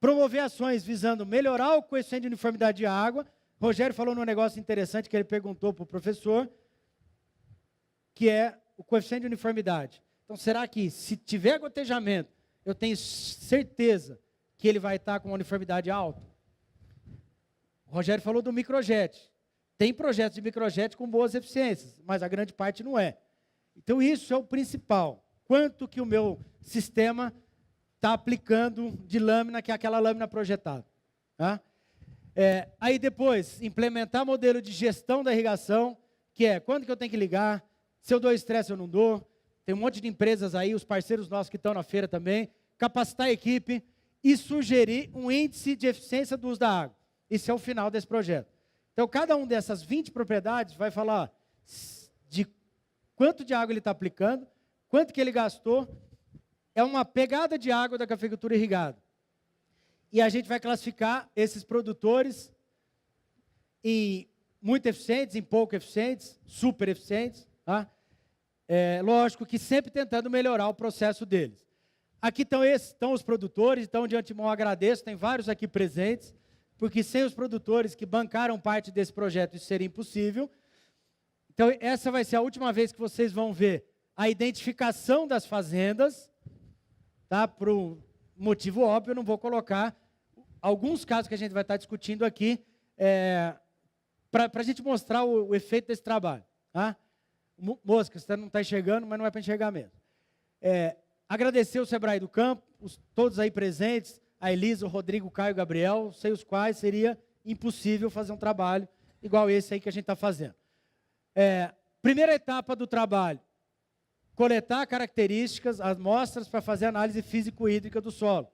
promover ações visando melhorar o coeficiente de uniformidade de água. Rogério falou num negócio interessante que ele perguntou para o professor, que é o coeficiente de uniformidade. Então, será que, se tiver gotejamento, eu tenho certeza que ele vai estar com uma uniformidade alta? O Rogério falou do microjet. Tem projetos de microjet com boas eficiências, mas a grande parte não é. Então, isso é o principal. Quanto que o meu sistema está aplicando de lâmina, que é aquela lâmina projetada. Tá? Aí depois, implementar modelo de gestão da irrigação, que é quando que eu tenho que ligar, se eu dou estresse ou não dou. Tem um monte de empresas aí, os parceiros nossos que estão na feira também. Capacitar a equipe e sugerir um índice de eficiência do uso da água. Isso é o final desse projeto. Então, cada um dessas 20 propriedades vai falar de quanto de água ele está aplicando, quanto que ele gastou. É uma pegada de água da cafeicultura irrigada. E a gente vai classificar esses produtores em muito eficientes, em pouco eficientes, super eficientes. Tá? Lógico que sempre tentando melhorar o processo deles. Aqui estão os produtores, então de antemão agradeço, tem vários aqui presentes, porque sem os produtores que bancaram parte desse projeto isso seria impossível. Então essa vai ser a última vez que vocês vão ver a identificação das fazendas, tá? Por um motivo óbvio, eu não vou colocar alguns casos que a gente vai estar discutindo aqui, para a gente mostrar o efeito desse trabalho. Tá? Mosca, você não está enxergando, mas não é para enxergar mesmo. Agradecer o Sebrae do Campo, todos aí presentes, a Elisa, o Rodrigo, o Caio, o Gabriel, sem os quais seria impossível fazer um trabalho igual esse aí que a gente está fazendo. Primeira etapa do trabalho, coletar características, amostras para fazer análise físico-hídrica do solo.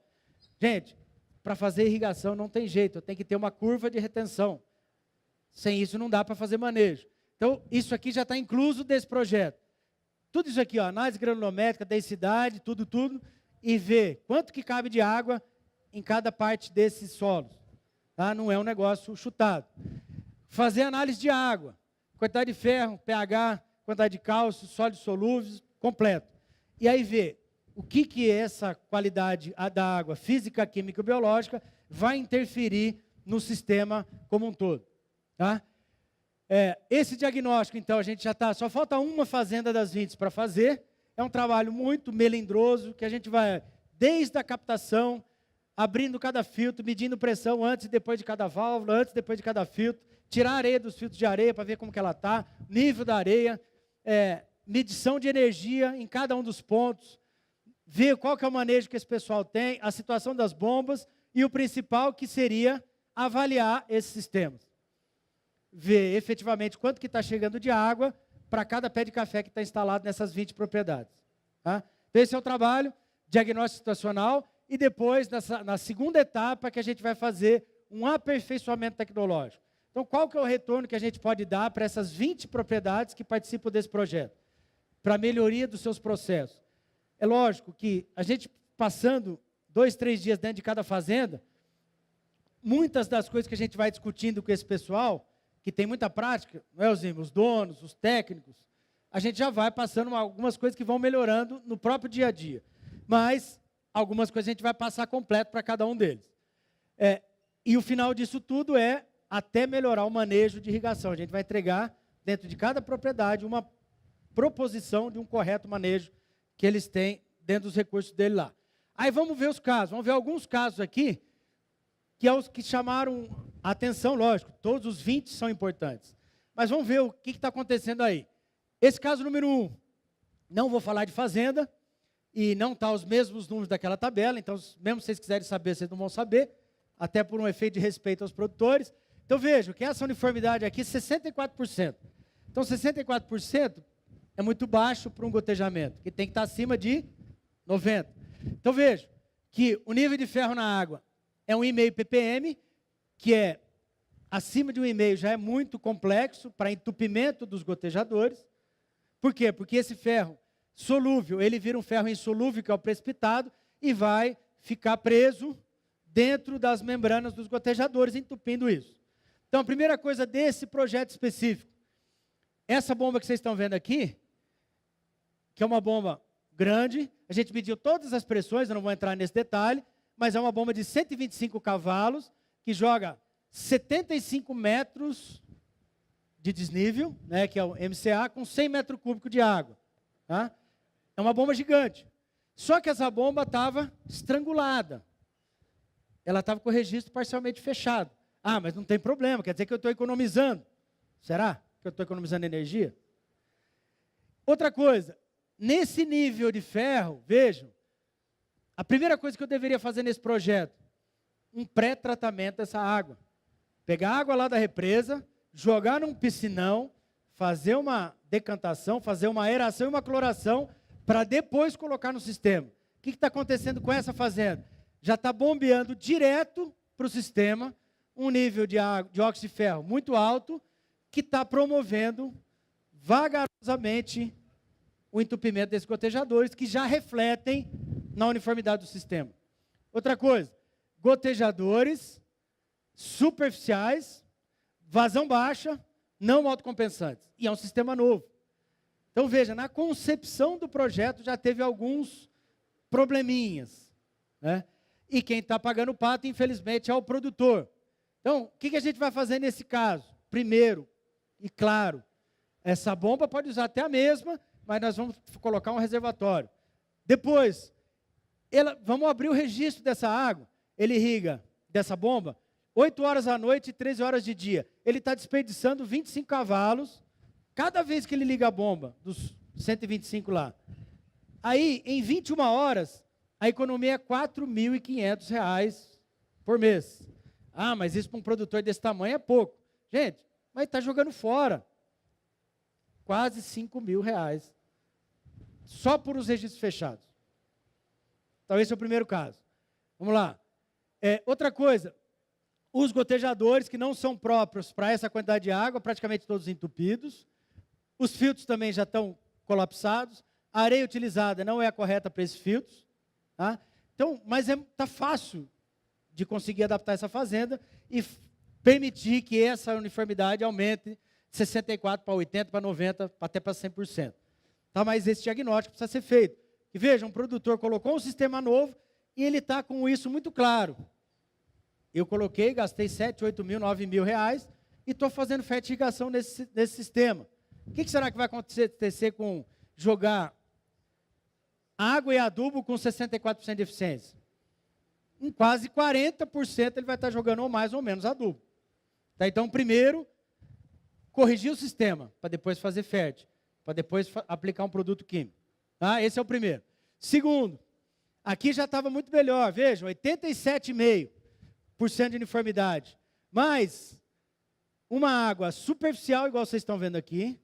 Gente, para fazer irrigação não tem jeito, eu tenho que ter uma curva de retenção. Sem isso não dá para fazer manejo. Então, isso aqui já está incluso desse projeto. Tudo isso aqui, ó, análise granulométrica, densidade, tudo, e ver quanto que cabe de água em cada parte desses solos. Tá? Não é um negócio chutado. Fazer análise de água, quantidade de ferro, pH, quantidade de cálcio, sólidos solúveis, completo. E aí ver o que essa qualidade da água física, química e biológica vai interferir no sistema como um todo. Tá? Esse diagnóstico, então, a gente já está, só falta uma fazenda das 20 para fazer. É um trabalho muito melindroso, que a gente vai, desde a captação, abrindo cada filtro, medindo pressão antes e depois de cada válvula, antes e depois de cada filtro, tirar a areia dos filtros de areia para ver como que ela está, nível da areia, medição de energia em cada um dos pontos, ver qual que é o manejo que esse pessoal tem, a situação das bombas e o principal que seria avaliar esses sistemas. Ver efetivamente quanto que está chegando de água para cada pé de café que está instalado nessas 20 propriedades. Tá? Então, esse é o trabalho, diagnóstico situacional, e depois, na segunda etapa, que a gente vai fazer um aperfeiçoamento tecnológico. Então, qual que é o retorno que a gente pode dar para essas 20 propriedades que participam desse projeto? Para a melhoria dos seus processos. É lógico que a gente passando 2, 3 dias dentro de cada fazenda, muitas das coisas que a gente vai discutindo com esse pessoal, que tem muita prática, não é, Osimo? Os donos, os técnicos, a gente já vai passando algumas coisas que vão melhorando no próprio dia a dia. Mas algumas coisas a gente vai passar completo para cada um deles. E o final disso tudo é até melhorar o manejo de irrigação. A gente vai entregar, dentro de cada propriedade, uma proposição de um correto manejo que eles têm dentro dos recursos dele lá. Aí vamos ver os casos. Vamos ver alguns casos aqui, que é os que chamaram a atenção, lógico. Todos os 20 são importantes. Mas vamos ver o que está acontecendo aí. Esse caso número 1. Não vou falar de fazenda, e não está os mesmos números daquela tabela, então, mesmo se vocês quiserem saber, vocês não vão saber, até por um efeito de respeito aos produtores. Então, vejam que essa uniformidade aqui é 64%. Então, 64% é muito baixo para um gotejamento, que tem que estar acima de 90%. Então, vejam que o nível de ferro na água é 1,5 ppm, que é acima de 1,5 já é muito complexo para entupimento dos gotejadores. Por quê? Porque esse ferro solúvel, ele vira um ferro insolúvel, que é o precipitado, e vai ficar preso dentro das membranas dos gotejadores, entupindo isso. Então, a primeira coisa desse projeto específico, essa bomba que vocês estão vendo aqui, que é uma bomba grande, a gente mediu todas as pressões, eu não vou entrar nesse detalhe, mas é uma bomba de 125 cavalos, que joga 75 metros de desnível, né, que é o MCA, com 100 metros cúbicos de água. Tá? É uma bomba gigante. Só que essa bomba estava estrangulada. Ela estava com o registro parcialmente fechado. Ah, mas não tem problema, quer dizer que eu estou economizando. Será que eu estou economizando energia? Outra coisa, nesse nível de ferro, vejam, a primeira coisa que eu deveria fazer nesse projeto, um pré-tratamento dessa água. Pegar a água lá da represa, jogar num piscinão, fazer uma decantação, fazer uma aeração e uma cloração, para depois colocar no sistema. O que está acontecendo com essa fazenda? Já está bombeando direto para o sistema um nível de óxido de ferro muito alto, que está promovendo vagarosamente o entupimento desses gotejadores, que já refletem na uniformidade do sistema. Outra coisa, gotejadores superficiais, vazão baixa, não autocompensantes. E é um sistema novo. Então, veja, na concepção do projeto já teve alguns probleminhas, né? E quem está pagando o pato, infelizmente, é o produtor. Então, o que a gente vai fazer nesse caso? Primeiro, e claro, essa bomba pode usar até a mesma, mas nós vamos colocar um reservatório. Depois, vamos abrir o registro dessa água. Ele irriga dessa bomba 8 horas à noite e 13 horas de dia. Ele está desperdiçando 25 cavalos cada vez que ele liga a bomba, dos 125 lá. Aí, em 21 horas, a economia é R$ 4.500 por mês. Ah, mas isso para um produtor desse tamanho é pouco. Gente, mas está jogando fora. Quase R$ 5.000. Só por os registros fechados. Então, esse é o primeiro caso. Vamos lá. Outra coisa, os gotejadores que não são próprios para essa quantidade de água, praticamente todos entupidos. Os filtros também já estão colapsados. A areia utilizada não é a correta para esses filtros. Tá? Então, mas está fácil de conseguir adaptar essa fazenda e permitir que essa uniformidade aumente de 64 para 80, para 90, até para 100%. Tá? Mas esse diagnóstico precisa ser feito. E veja, um produtor colocou um sistema novo e ele está com isso muito claro. Eu coloquei, gastei 7, 8 mil, 9 mil reais e estou fazendo fertigação nesse sistema. O que será que vai acontecer com jogar água e adubo com 64% de eficiência? Em quase 40% ele vai estar jogando ou mais ou menos adubo. Tá? Então, primeiro, corrigir o sistema, para depois fazer fértil, para depois aplicar um produto químico. Tá? Esse é o primeiro. Segundo, aqui já estava muito melhor, vejam, 87,5% de uniformidade. Mas uma água superficial, igual vocês estão vendo aqui,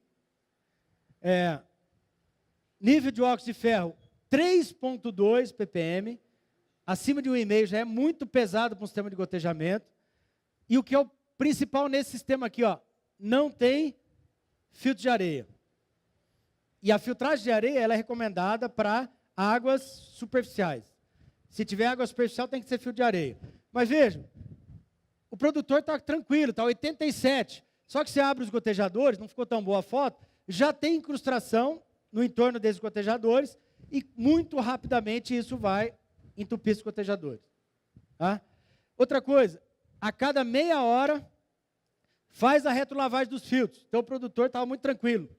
nível de óxido de ferro 3,2 ppm, acima de 1,5 já é muito pesado para um sistema de gotejamento. E o que é o principal nesse sistema aqui, ó, não tem filtro de areia. E a filtragem de areia ela é recomendada para águas superficiais. Se tiver água superficial, tem que ser filtro de areia. Mas vejam, o produtor está tranquilo, está 87. Só que você abre os gotejadores, não ficou tão boa a foto, já tem incrustação no entorno desses gotejadores e muito rapidamente isso vai entupir esses gotejadores. Tá? Outra coisa, a cada meia hora faz a retrolavagem dos filtros. Então o produtor estava muito tranquilo.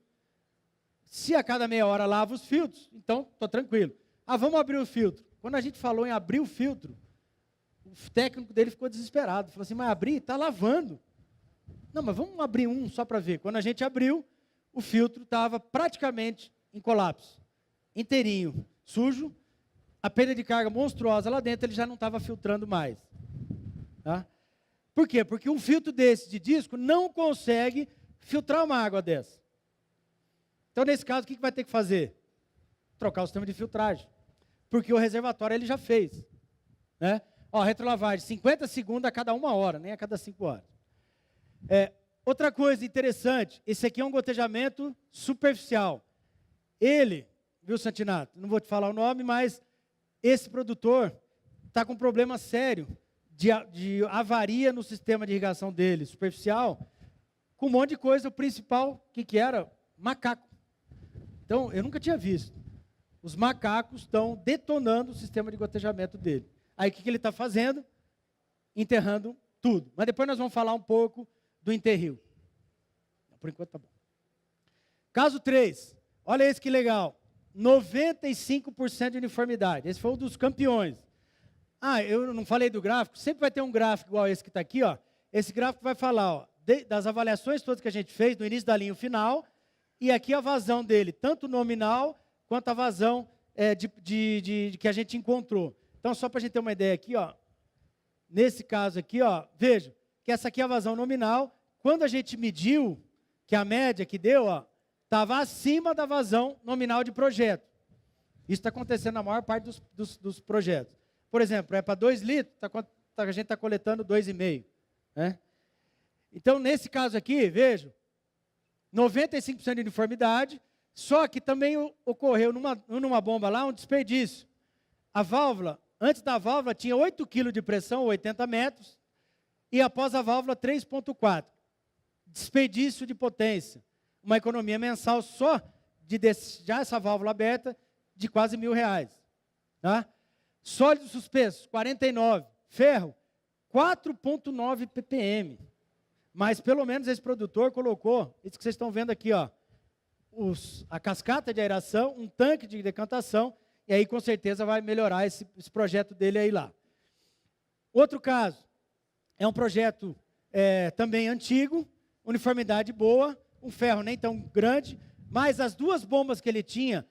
Se a cada meia hora lava os filtros, então estou tranquilo. Ah, vamos abrir o filtro. Quando a gente falou em abrir o filtro, o técnico dele ficou desesperado. Falou assim, mas abrir? Está lavando. Não, mas vamos abrir um só para ver. Quando a gente abriu, o filtro estava praticamente em colapso. Inteirinho, sujo. a perda de carga monstruosa lá dentro, ele já não estava filtrando mais. Tá? Por quê? Porque um filtro desse de disco não consegue filtrar uma água dessa. Então, nesse caso, o que vai ter que fazer? Trocar o sistema de filtragem. Porque o reservatório ele já fez. Né? Ó, retrolavagem, 50 segundos a cada 1 hora, nem a cada 5 horas. Outra coisa interessante, esse aqui é um gotejamento superficial. Ele, viu, Santinato? Não vou te falar o nome, mas esse produtor está com um problema sério de avaria no sistema de irrigação dele, superficial, com um monte de coisa. O principal, o que era? Macaco. Então, eu nunca tinha visto. Os macacos estão detonando o sistema de gotejamento dele. Aí, o que ele está fazendo? Enterrando tudo. Mas depois nós vamos falar um pouco do enterrio. Por enquanto tá bom. Caso 3. Olha esse que legal. 95% de uniformidade. Esse foi um dos campeões. Eu não falei do gráfico. Sempre vai ter um gráfico igual esse que está aqui. Ó. Esse gráfico vai falar das avaliações todas que a gente fez, no início da linha e o final. E aqui a vazão dele, tanto nominal quanto a vazão que a gente encontrou. Então, só para a gente ter uma ideia aqui, ó, nesse caso aqui, ó, veja que essa aqui é a vazão nominal. Quando a gente mediu, que a média que deu, estava acima da vazão nominal de projeto. Isso está acontecendo na maior parte dos projetos. Por exemplo, para 2 litros, a gente está coletando 2,5. Né? Então, nesse caso aqui, veja, 95% de uniformidade, só que também ocorreu numa bomba lá um desperdício. A válvula, antes da válvula, tinha 8 kg de pressão, 80 metros, e após a válvula, 3,4. Desperdício de potência. Uma economia mensal só de deixar essa válvula aberta de quase R$1.000. Tá? Sólidos suspensos, 49. Ferro, 4,9 ppm. Mas pelo menos esse produtor colocou, isso que vocês estão vendo aqui, ó, a cascata de aeração, um tanque de decantação, e aí com certeza vai melhorar esse projeto dele aí lá. Outro caso, é um projeto também antigo, uniformidade boa, um ferro nem tão grande, mas as 2 bombas que ele tinha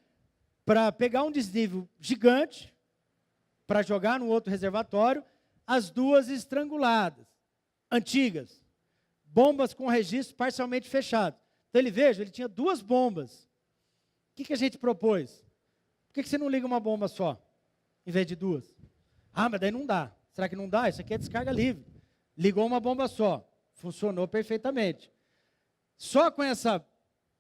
para pegar um desnível gigante, para jogar no outro reservatório, as 2 estranguladas, antigas, bombas com registro parcialmente fechado. Então ele tinha 2 bombas. O que a gente propôs? Por que você não liga uma bomba só, em vez de 2? Mas daí não dá. Será que não dá? Isso aqui é descarga livre. Ligou uma bomba só. Funcionou perfeitamente. Só com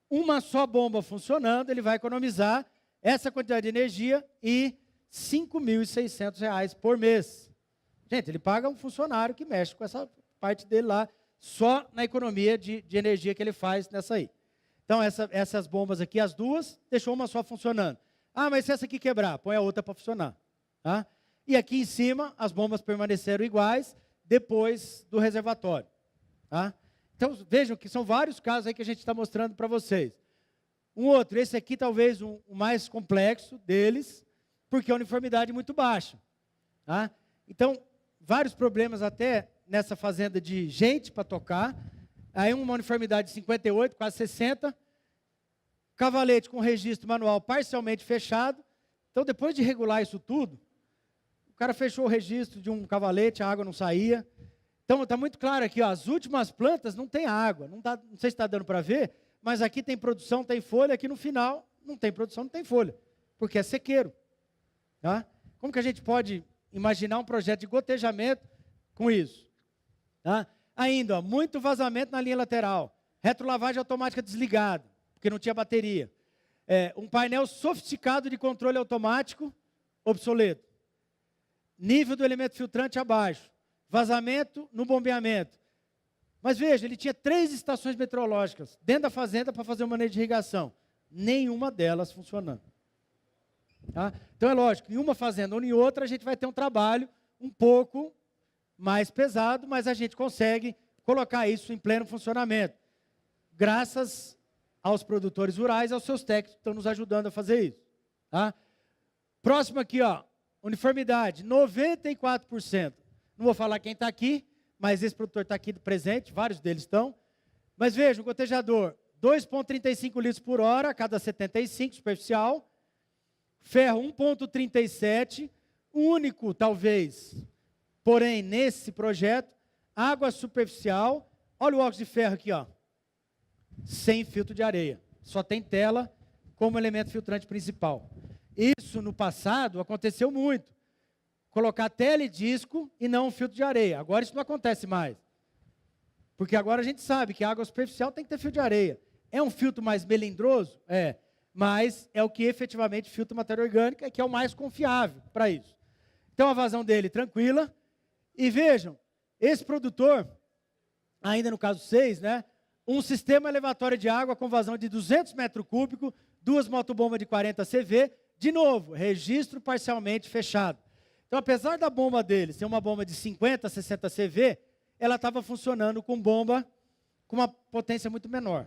uma só bomba funcionando, ele vai economizar essa quantidade de energia e R$ 5.600 por mês. Gente, ele paga um funcionário que mexe com essa parte dele lá, só na economia de energia que ele faz nessa aí. Então, essas bombas aqui, as 2, deixou uma só funcionando. Mas se essa aqui quebrar, põe a outra para funcionar. Tá? E aqui em cima, as bombas permaneceram iguais depois do reservatório. Tá? Então, vejam que são vários casos aí que a gente está mostrando para vocês. Um outro, esse aqui talvez o mais complexo deles, porque a uniformidade é muito baixa. Tá? Então, vários problemas até nessa fazenda de gente para tocar. Aí uma uniformidade de 58, quase 60. Cavalete com registro manual parcialmente fechado. Então, depois de regular isso tudo, o cara fechou o registro de um cavalete, a água não saía. Então, está muito claro aqui, ó, as últimas plantas não tem água. Não sei se está dando para ver, mas aqui tem produção, tem folha. Aqui no final, não tem produção, não tem folha. Porque é sequeiro. Tá? Como que a gente pode imaginar um projeto de gotejamento com isso? Tá? Ainda, ó, muito vazamento na linha lateral. Retrolavagem automática desligada, porque não tinha bateria. Um painel sofisticado de controle automático, obsoleto. Nível do elemento filtrante abaixo. Vazamento no bombeamento. Mas veja, ele tinha 3 estações meteorológicas dentro da fazenda para fazer o manejo de irrigação. Nenhuma delas funcionando. Tá? Então é lógico, em uma fazenda ou em outra a gente vai ter um trabalho um pouco mais pesado, mas a gente consegue colocar isso em pleno funcionamento. Graças aos produtores rurais, aos seus técnicos que estão nos ajudando a fazer isso. Tá? Próximo aqui, ó, uniformidade, 94%. Não vou falar quem está aqui, mas esse produtor está aqui presente, vários deles estão. Mas veja, o gotejador, 2,35 litros por hora a cada 75, superficial. ferro 1,37, único talvez, porém nesse projeto, água superficial, olha o óxido de ferro aqui, ó, sem filtro de areia, só tem tela como elemento filtrante principal. Isso no passado aconteceu muito, colocar tela e disco e não um filtro de areia. Agora isso não acontece mais, porque agora a gente sabe que a água superficial tem que ter filtro de areia. É um filtro mais melindroso? É, mas é o que efetivamente filtra matéria orgânica, que é o mais confiável para isso. Então a vazão dele tranquila. E vejam, esse produtor, ainda no caso 6, né, um sistema elevatório de água com vazão de 200 metros cúbicos, 2 motobombas de 40 CV, de novo, registro parcialmente fechado. Então, apesar da bomba dele ser uma bomba de 50, 60 CV, ela estava funcionando com bomba com uma potência muito menor.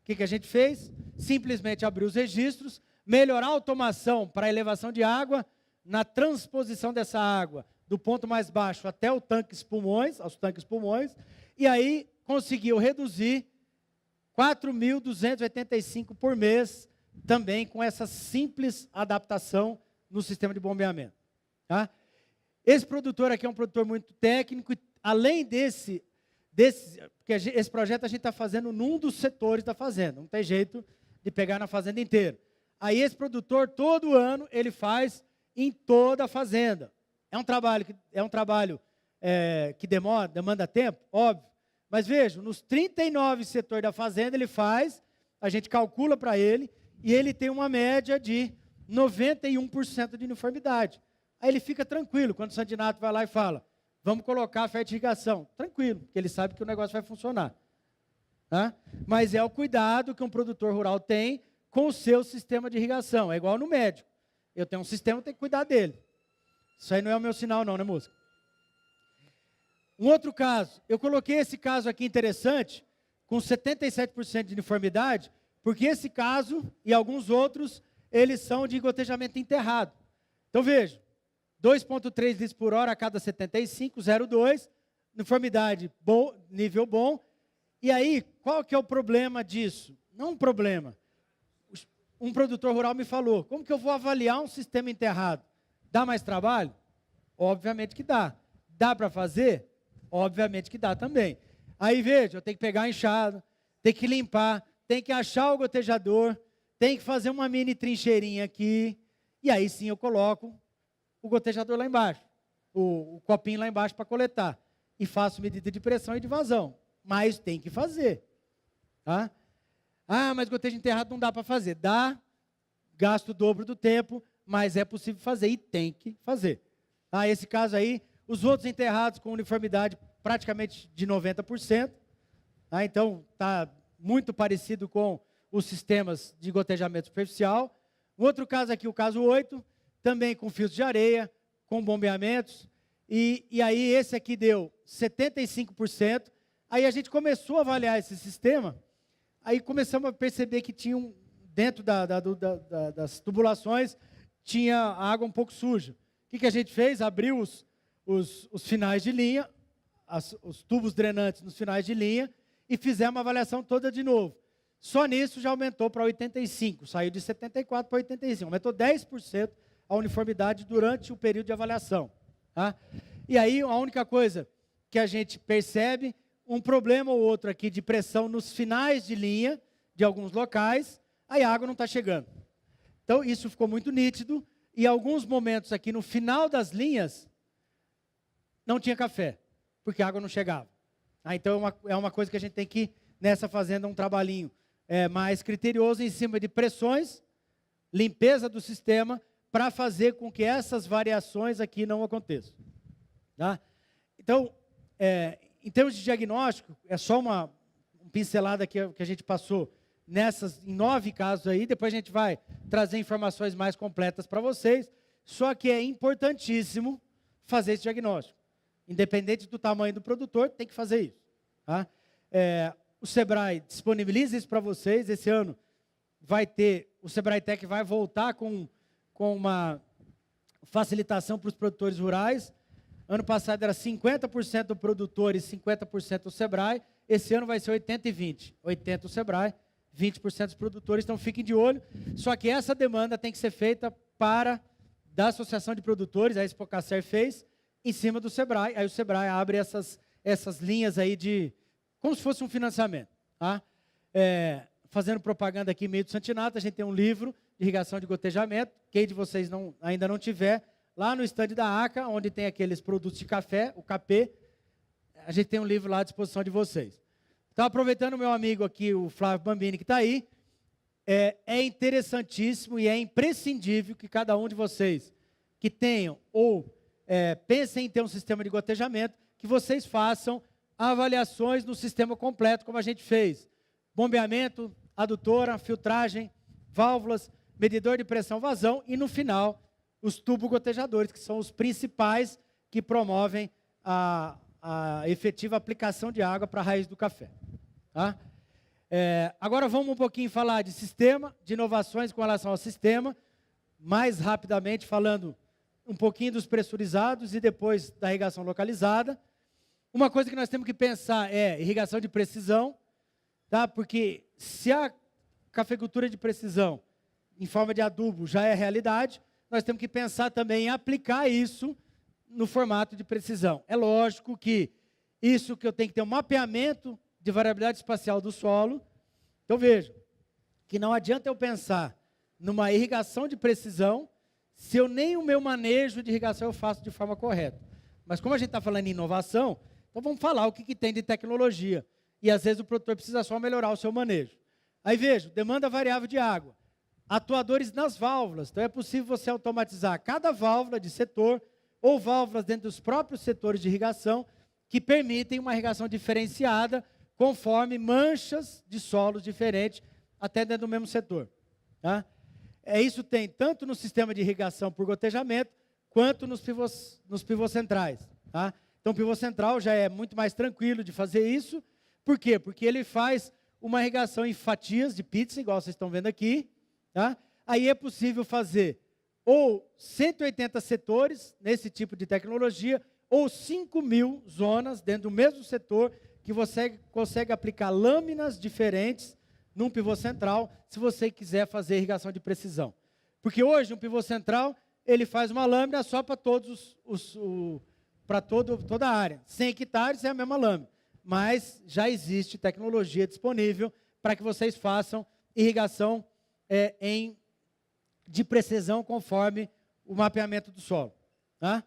O que a gente fez? Simplesmente abrir os registros, melhorar a automação para a elevação de água, na transposição dessa água do ponto mais baixo até os tanques pulmões, e aí conseguiu reduzir 4.285 por mês, também com essa simples adaptação no sistema de bombeamento. Tá? Esse produtor aqui é um produtor muito técnico, e além porque esse projeto a gente está fazendo num dos setores da fazenda, não tem jeito de pegar na fazenda inteira. Aí esse produtor, todo ano, ele faz em toda a fazenda. É um trabalho que demanda tempo, óbvio, mas vejam, nos 39 setores da fazenda ele faz, a gente calcula para ele, e ele tem uma média de 91% de uniformidade. Aí ele fica tranquilo, quando o Sandinato vai lá e fala, vamos colocar a fertigação. Tranquilo, porque ele sabe que o negócio vai funcionar. Tá? Mas é o cuidado que um produtor rural tem com o seu sistema de irrigação. É igual no médico. Eu tenho um sistema, eu tenho que cuidar dele. Isso aí não é o meu sinal não, né, música? Um outro caso, eu coloquei esse caso aqui interessante, com 77% de uniformidade, porque esse caso e alguns outros, eles são de gotejamento enterrado. Então veja, 2,3 litros por hora a cada 75, 0,2, uniformidade bom, nível bom. E aí, qual que é o problema disso? Não um problema. Um produtor rural me falou, como que eu vou avaliar um sistema enterrado? Dá mais trabalho? Obviamente que dá. Dá para fazer? Obviamente que dá também. Aí veja, eu tenho que pegar a enxada, tenho que limpar, tenho que achar o gotejador, tenho que fazer uma mini trincheirinha aqui, e aí sim eu coloco o gotejador lá embaixo, o copinho lá embaixo para coletar, e faço medida de pressão e de vazão, mas tem que fazer. Tá? Ah, mas gotejo enterrado não dá para fazer. Dá, gasto o dobro do tempo, mas é possível fazer e tem que fazer. Ah, esse caso aí, os outros enterrados com uniformidade praticamente de 90%. Ah, então, está muito parecido com os sistemas de gotejamento superficial. Um outro caso aqui, o caso 8, também com fios de areia, com bombeamentos. E aí esse aqui deu 75%. Aí a gente começou a avaliar esse sistema. Aí começamos a perceber que tinha dentro das tubulações, tinha a água um pouco suja. O que a gente fez? Abriu os finais de linha, os tubos drenantes nos finais de linha, e fizemos a avaliação toda de novo. Só nisso já aumentou para 85%, saiu de 74% para 85%, aumentou 10% a uniformidade durante o período de avaliação. Tá? E aí a única coisa que a gente percebe, um problema ou outro aqui de pressão nos finais de linha de alguns locais, aí a água não está chegando. Então isso ficou muito nítido, e alguns momentos aqui no final das linhas, não tinha café, porque a água não chegava. Então é uma coisa que a gente tem que, nessa fazenda, um trabalhinho mais criterioso em cima de pressões, limpeza do sistema, para fazer com que essas variações aqui não aconteçam. Tá? Então, em termos de diagnóstico, é só uma pincelada que a gente passou em 9 casos aí, depois a gente vai trazer informações mais completas para vocês, só que é importantíssimo fazer esse diagnóstico. Independente do tamanho do produtor, tem que fazer isso. Tá? O Sebrae disponibiliza isso para vocês. Esse ano o Sebrae Tech vai voltar com uma facilitação para os produtores rurais. Ano passado era 50% do produtor e 50% do Sebrae. Esse ano vai ser 80 e 20. 80% o Sebrae, 20% dos produtores. Então fiquem de olho. Só que essa demanda tem que ser feita da Associação de Produtores, a Expocacer fez, em cima do Sebrae. Aí o Sebrae abre essas linhas aí como se fosse um financiamento. Tá? Fazendo propaganda aqui meio do Santinato, a gente tem um livro de irrigação de gotejamento. Quem de vocês ainda não tiver, lá no estande da ACA, onde tem aqueles produtos de café, o CAP, a gente tem um livro lá à disposição de vocês. Então, aproveitando o meu amigo aqui, o Flávio Bambini, que está aí, é interessantíssimo e é imprescindível que cada um de vocês que tenham ou pensem em ter um sistema de gotejamento, que vocês façam avaliações no sistema completo, como a gente fez. Bombeamento, adutora, filtragem, válvulas, medidor de pressão, vazão e, no final, os tubo-gotejadores, que são os principais que promovem a efetiva aplicação de água para a raiz do café. Tá? Agora vamos um pouquinho falar de sistema, de inovações com relação ao sistema, mais rapidamente falando um pouquinho dos pressurizados e depois da irrigação localizada. Uma coisa que nós temos que pensar é irrigação de precisão, tá? Porque se a cafeicultura de precisão, em forma de adubo, já é realidade, nós temos que pensar também em aplicar isso no formato de precisão. É lógico que isso que eu tenho que ter um mapeamento de variabilidade espacial do solo. Então, veja, que não adianta eu pensar numa irrigação de precisão se eu nem o meu manejo de irrigação eu faço de forma correta. Mas como a gente está falando em inovação, então vamos falar o que tem de tecnologia. E às vezes o produtor precisa só melhorar o seu manejo. Aí veja, demanda variável de água. Atuadores nas válvulas. Então é possível você automatizar cada válvula de setor ou válvulas dentro dos próprios setores de irrigação que permitem uma irrigação diferenciada conforme manchas de solos diferentes até dentro do mesmo setor. Tá? Isso tem tanto no sistema de irrigação por gotejamento quanto nos pivôs centrais. Tá? Então o pivô central já é muito mais tranquilo de fazer isso. Por quê? Porque ele faz uma irrigação em fatias de pizza, igual vocês estão vendo aqui. Tá? Aí é possível fazer ou 180 setores nesse tipo de tecnologia, ou 5.000 zonas dentro do mesmo setor, que você consegue aplicar lâminas diferentes num pivô central, se você quiser fazer irrigação de precisão. Porque hoje, um pivô central, ele faz uma lâmina só para toda a área. 100 hectares é a mesma lâmina. Mas já existe tecnologia disponível para que vocês façam irrigação de precisão conforme o mapeamento do solo. Tá?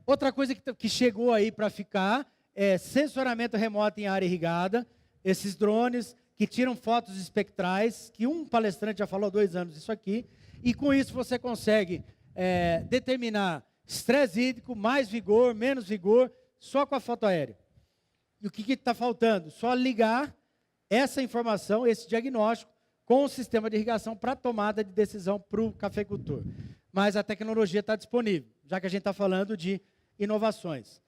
Outra coisa que chegou aí para ficar é sensoramento remoto em área irrigada, esses drones que tiram fotos espectrais, que um palestrante já falou há 2 anos isso aqui, e com isso você consegue determinar estresse hídrico, mais vigor, menos vigor, só com a foto aérea. E o que está faltando? Só ligar essa informação, esse diagnóstico, com o sistema de irrigação para tomada de decisão para o cafeicultor. Mas a tecnologia está disponível, já que a gente está falando de inovações.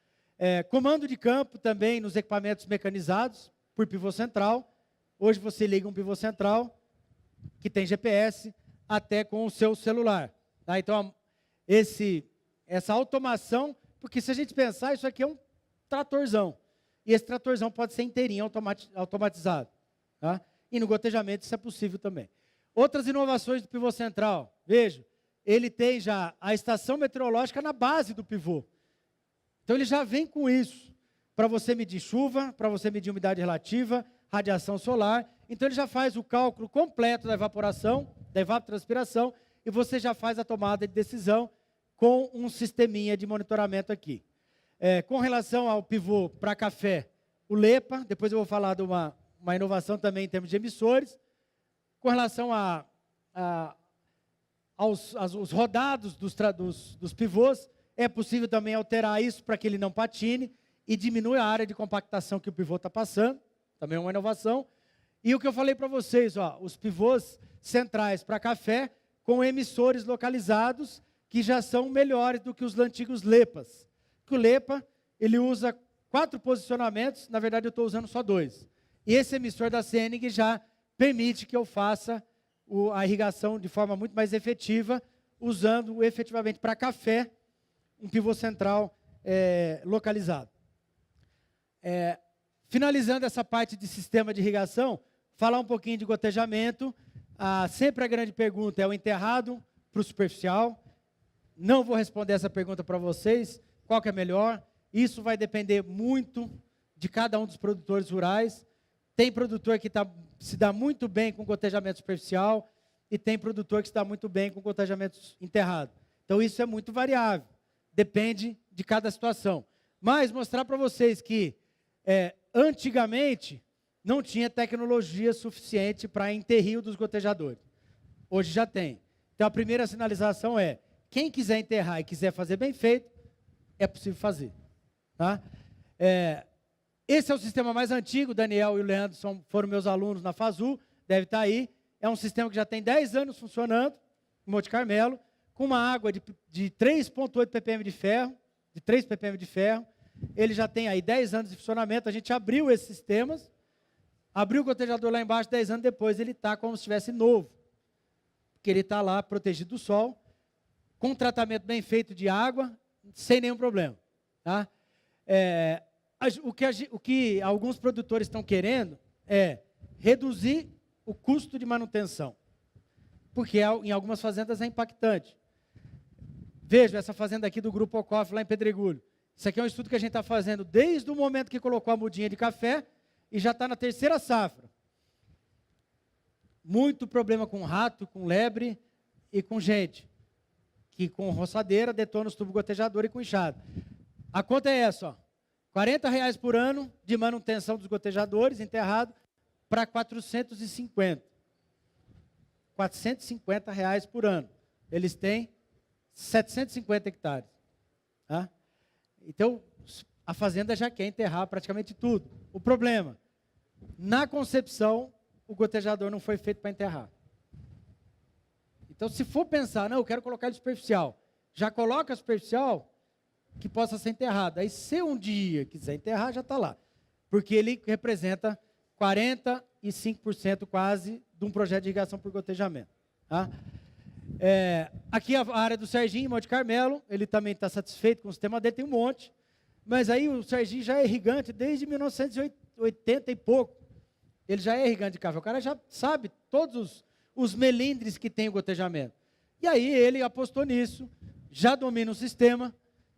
Comando de campo também nos equipamentos mecanizados por pivô central. Hoje você liga um pivô central que tem GPS até com o seu celular. Tá? Então, essa automação, porque se a gente pensar, isso aqui é um tratorzão. E esse tratorzão pode ser inteirinho automatizado. Tá? E no gotejamento isso é possível também. Outras inovações do pivô central. Veja, ele tem já a estação meteorológica na base do pivô. Então ele já vem com isso. Para você medir chuva, para você medir umidade relativa, radiação solar. Então ele já faz o cálculo completo da evaporação, da evapotranspiração, e você já faz a tomada de decisão com um sisteminha de monitoramento aqui. Com relação ao pivô para café, o LEPA, depois eu vou falar de uma inovação também em termos de emissores. Com relação aos rodados dos pivôs, é possível também alterar isso para que ele não patine e diminua a área de compactação que o pivô está passando, também é uma inovação. E o que eu falei para vocês, os pivôs centrais para café com emissores localizados que já são melhores do que os antigos LEPAs. Que o LEPA, ele usa 4 posicionamentos, na verdade eu estou usando só 2. E esse emissor da Senig já permite que eu faça a irrigação de forma muito mais efetiva, usando efetivamente para café um pivô central localizado. Finalizando essa parte de sistema de irrigação, falar um pouquinho de gotejamento. Sempre a grande pergunta é o enterrado para o superficial. Não vou responder essa pergunta para vocês, qual que é melhor. Isso vai depender muito de cada um dos produtores rurais. Tem produtor que se dá muito bem com gotejamento superficial e tem produtor que se dá muito bem com gotejamento enterrado. Então, isso é muito variável, depende de cada situação. Mas mostrar para vocês que, antigamente, não tinha tecnologia suficiente para enterrir dos gotejadores. Hoje já tem. Então, a primeira sinalização é, quem quiser enterrar e quiser fazer bem feito, é possível fazer. Tá? Esse é o sistema mais antigo, o Daniel e o Leandro foram meus alunos na FASU, deve estar aí. É um sistema que já tem 10 anos funcionando, em Monte Carmelo, com uma água de 3,8 ppm de ferro, de 3 ppm de ferro. Ele já tem aí 10 anos de funcionamento, a gente abriu esses sistemas, abriu o gotejador lá embaixo, 10 anos depois ele está como se estivesse novo, porque ele está lá protegido do sol, com tratamento bem feito de água, sem nenhum problema. Tá? O que alguns produtores estão querendo é reduzir o custo de manutenção, porque em algumas fazendas é impactante. Veja, essa fazenda aqui do Grupo Ocoff, lá em Pedregulho. Isso aqui é um estudo que a gente está fazendo desde o momento que colocou a mudinha de café e já está na terceira safra. Muito problema com rato, com lebre e com gente, que com roçadeira detona os tubos gotejadores e com enxada. A conta é essa, ó, R$40 por ano de manutenção dos gotejadores enterrado para 450. R$450 por ano. Eles têm 750 hectares. Tá? Então, a fazenda já quer enterrar praticamente tudo. O problema, na concepção, o gotejador não foi feito para enterrar. Então, se for pensar, não, eu quero colocar ele superficial, já coloca superficial que possa ser enterrado. Aí, se um dia quiser enterrar, já está lá. Porque ele representa 45% quase de um projeto de irrigação por gotejamento. Tá? Aqui a área do Serginho, em Monte Carmelo, ele também está satisfeito com o sistema dele, tem um monte. Mas aí o Serginho já é irrigante desde 1980 e pouco. Ele já é irrigante de café. O cara já sabe todos os melindres que tem o gotejamento. E aí ele apostou nisso, já domina o sistema,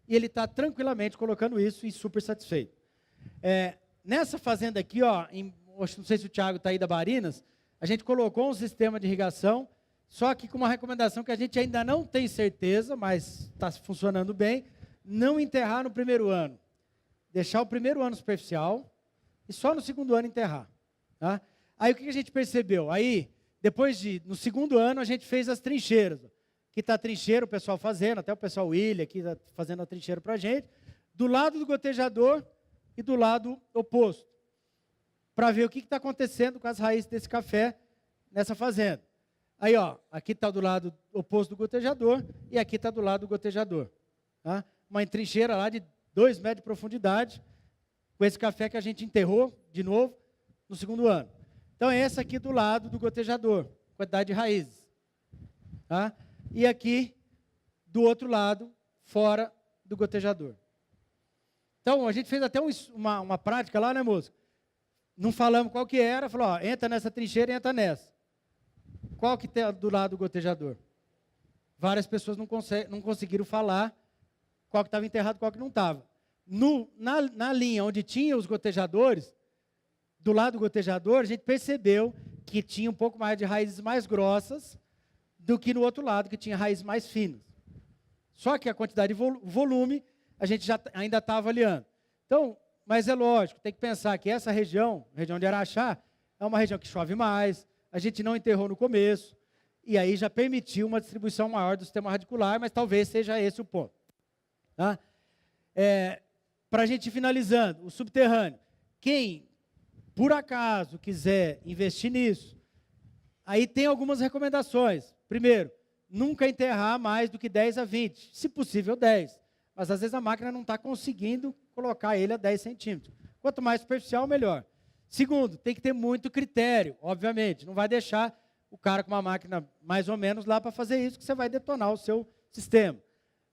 e ele está tranquilamente colocando isso e super satisfeito. Nessa fazenda aqui, ó, não sei se o Thiago está aí da Barinas, a gente colocou um sistema de irrigação, só que com uma recomendação que a gente ainda não tem certeza, mas está funcionando bem, não enterrar no primeiro ano. Deixar o primeiro ano superficial e só no segundo ano enterrar. Tá? Aí o que a gente percebeu? Aí, no segundo ano, a gente fez as trincheiras. Aqui está a trincheira, o pessoal fazendo, até o pessoal William aqui está fazendo a trincheira para a gente, do lado do gotejador e do lado oposto, para ver o que está acontecendo com as raízes desse café nessa fazenda. Aí, ó, aqui está do lado oposto do gotejador e aqui está do lado do gotejador. Tá? Uma trincheira lá de 2 metros de profundidade, com esse café que a gente enterrou de novo no segundo ano. Então, é essa aqui do lado do gotejador, quantidade de raízes. Tá? E aqui, do outro lado, fora do gotejador. Então, a gente fez até uma prática lá, né, moço? Não falamos qual que era, falou, ó, entra nessa trincheira e entra nessa. Qual que está do lado do gotejador? Várias pessoas não conseguiram falar qual que estava enterrado e qual que não estava. Na linha onde tinha os gotejadores, do lado do gotejador, a gente percebeu que tinha um pouco mais de raízes mais grossas do que no outro lado, que tinha raízes mais finas. Só que a quantidade de volume, a gente ainda está avaliando. Então, mas é lógico, tem que pensar que essa região de Araxá, é uma região que chove mais, a gente não enterrou no começo, e aí já permitiu uma distribuição maior do sistema radicular, mas talvez seja esse o ponto. Tá? Para a gente ir finalizando, o subterrâneo. Quem, por acaso, quiser investir nisso, aí tem algumas recomendações. Primeiro, nunca enterrar mais do que 10 a 20, se possível 10. Mas às vezes a máquina não está conseguindo colocar ele a 10 centímetros. Quanto mais superficial, melhor. Segundo, tem que ter muito critério, obviamente. Não vai deixar o cara com uma máquina mais ou menos lá para fazer isso, que você vai detonar o seu sistema.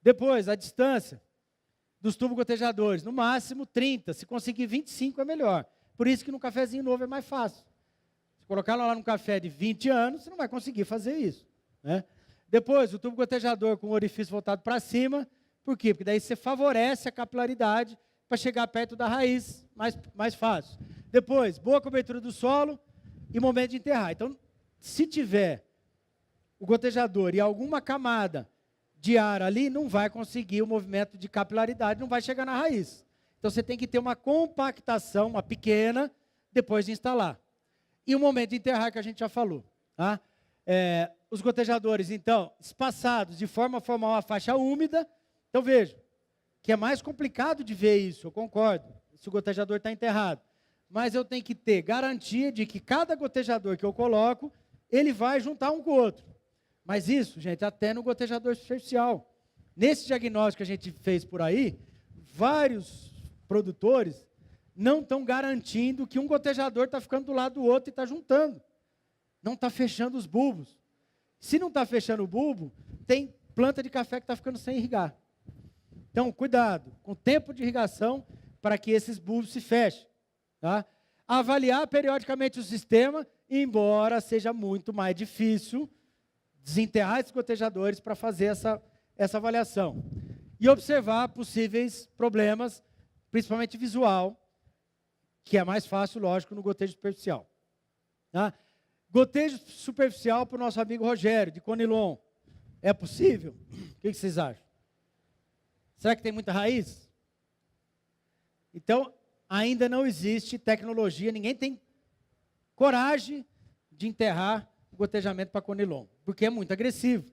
Depois, a distância dos tubos gotejadores, no máximo 30. Se conseguir 25 é melhor. Por isso que no cafezinho novo é mais fácil. Se colocar lá num café de 20 anos, você não vai conseguir fazer isso. Né? Depois, o tubo gotejador com o orifício voltado para cima. Por quê? Porque daí você favorece a capilaridade para chegar perto da raiz mais fácil. Depois, boa cobertura do solo e momento de enterrar. Então, se tiver o gotejador e alguma camada de ar ali, não vai conseguir o movimento de capilaridade, não vai chegar na raiz. Então, você tem que ter uma compactação, uma pequena, depois de instalar. E o momento de enterrar, que a gente já falou. Tá? Os gotejadores, então, espaçados de forma a formar uma faixa úmida. Então, veja, que é mais complicado de ver isso, eu concordo, se o gotejador está enterrado. Mas eu tenho que ter garantia de que cada gotejador que eu coloco, ele vai juntar um com o outro. Mas isso, gente, até no gotejador superficial. Nesse diagnóstico que a gente fez por aí, vários produtores não estão garantindo que um gotejador está ficando do lado do outro e está juntando. Não está fechando os bulbos. Se não está fechando o bulbo, tem planta de café que está ficando sem irrigar. Então, cuidado com o tempo de irrigação para que esses bulbos se fechem. Tá? Avaliar periodicamente o sistema, embora seja muito mais difícil desenterrar esses gotejadores para fazer essa avaliação. E observar possíveis problemas, principalmente visual, que é mais fácil, lógico, no gotejo superficial. Tá? Gotejo superficial para o nosso amigo Rogério, de Conilon. É possível? O que vocês acham? Será que tem muita raiz? Então, ainda não existe tecnologia, ninguém tem coragem de enterrar o gotejamento para Conilon, porque é muito agressivo.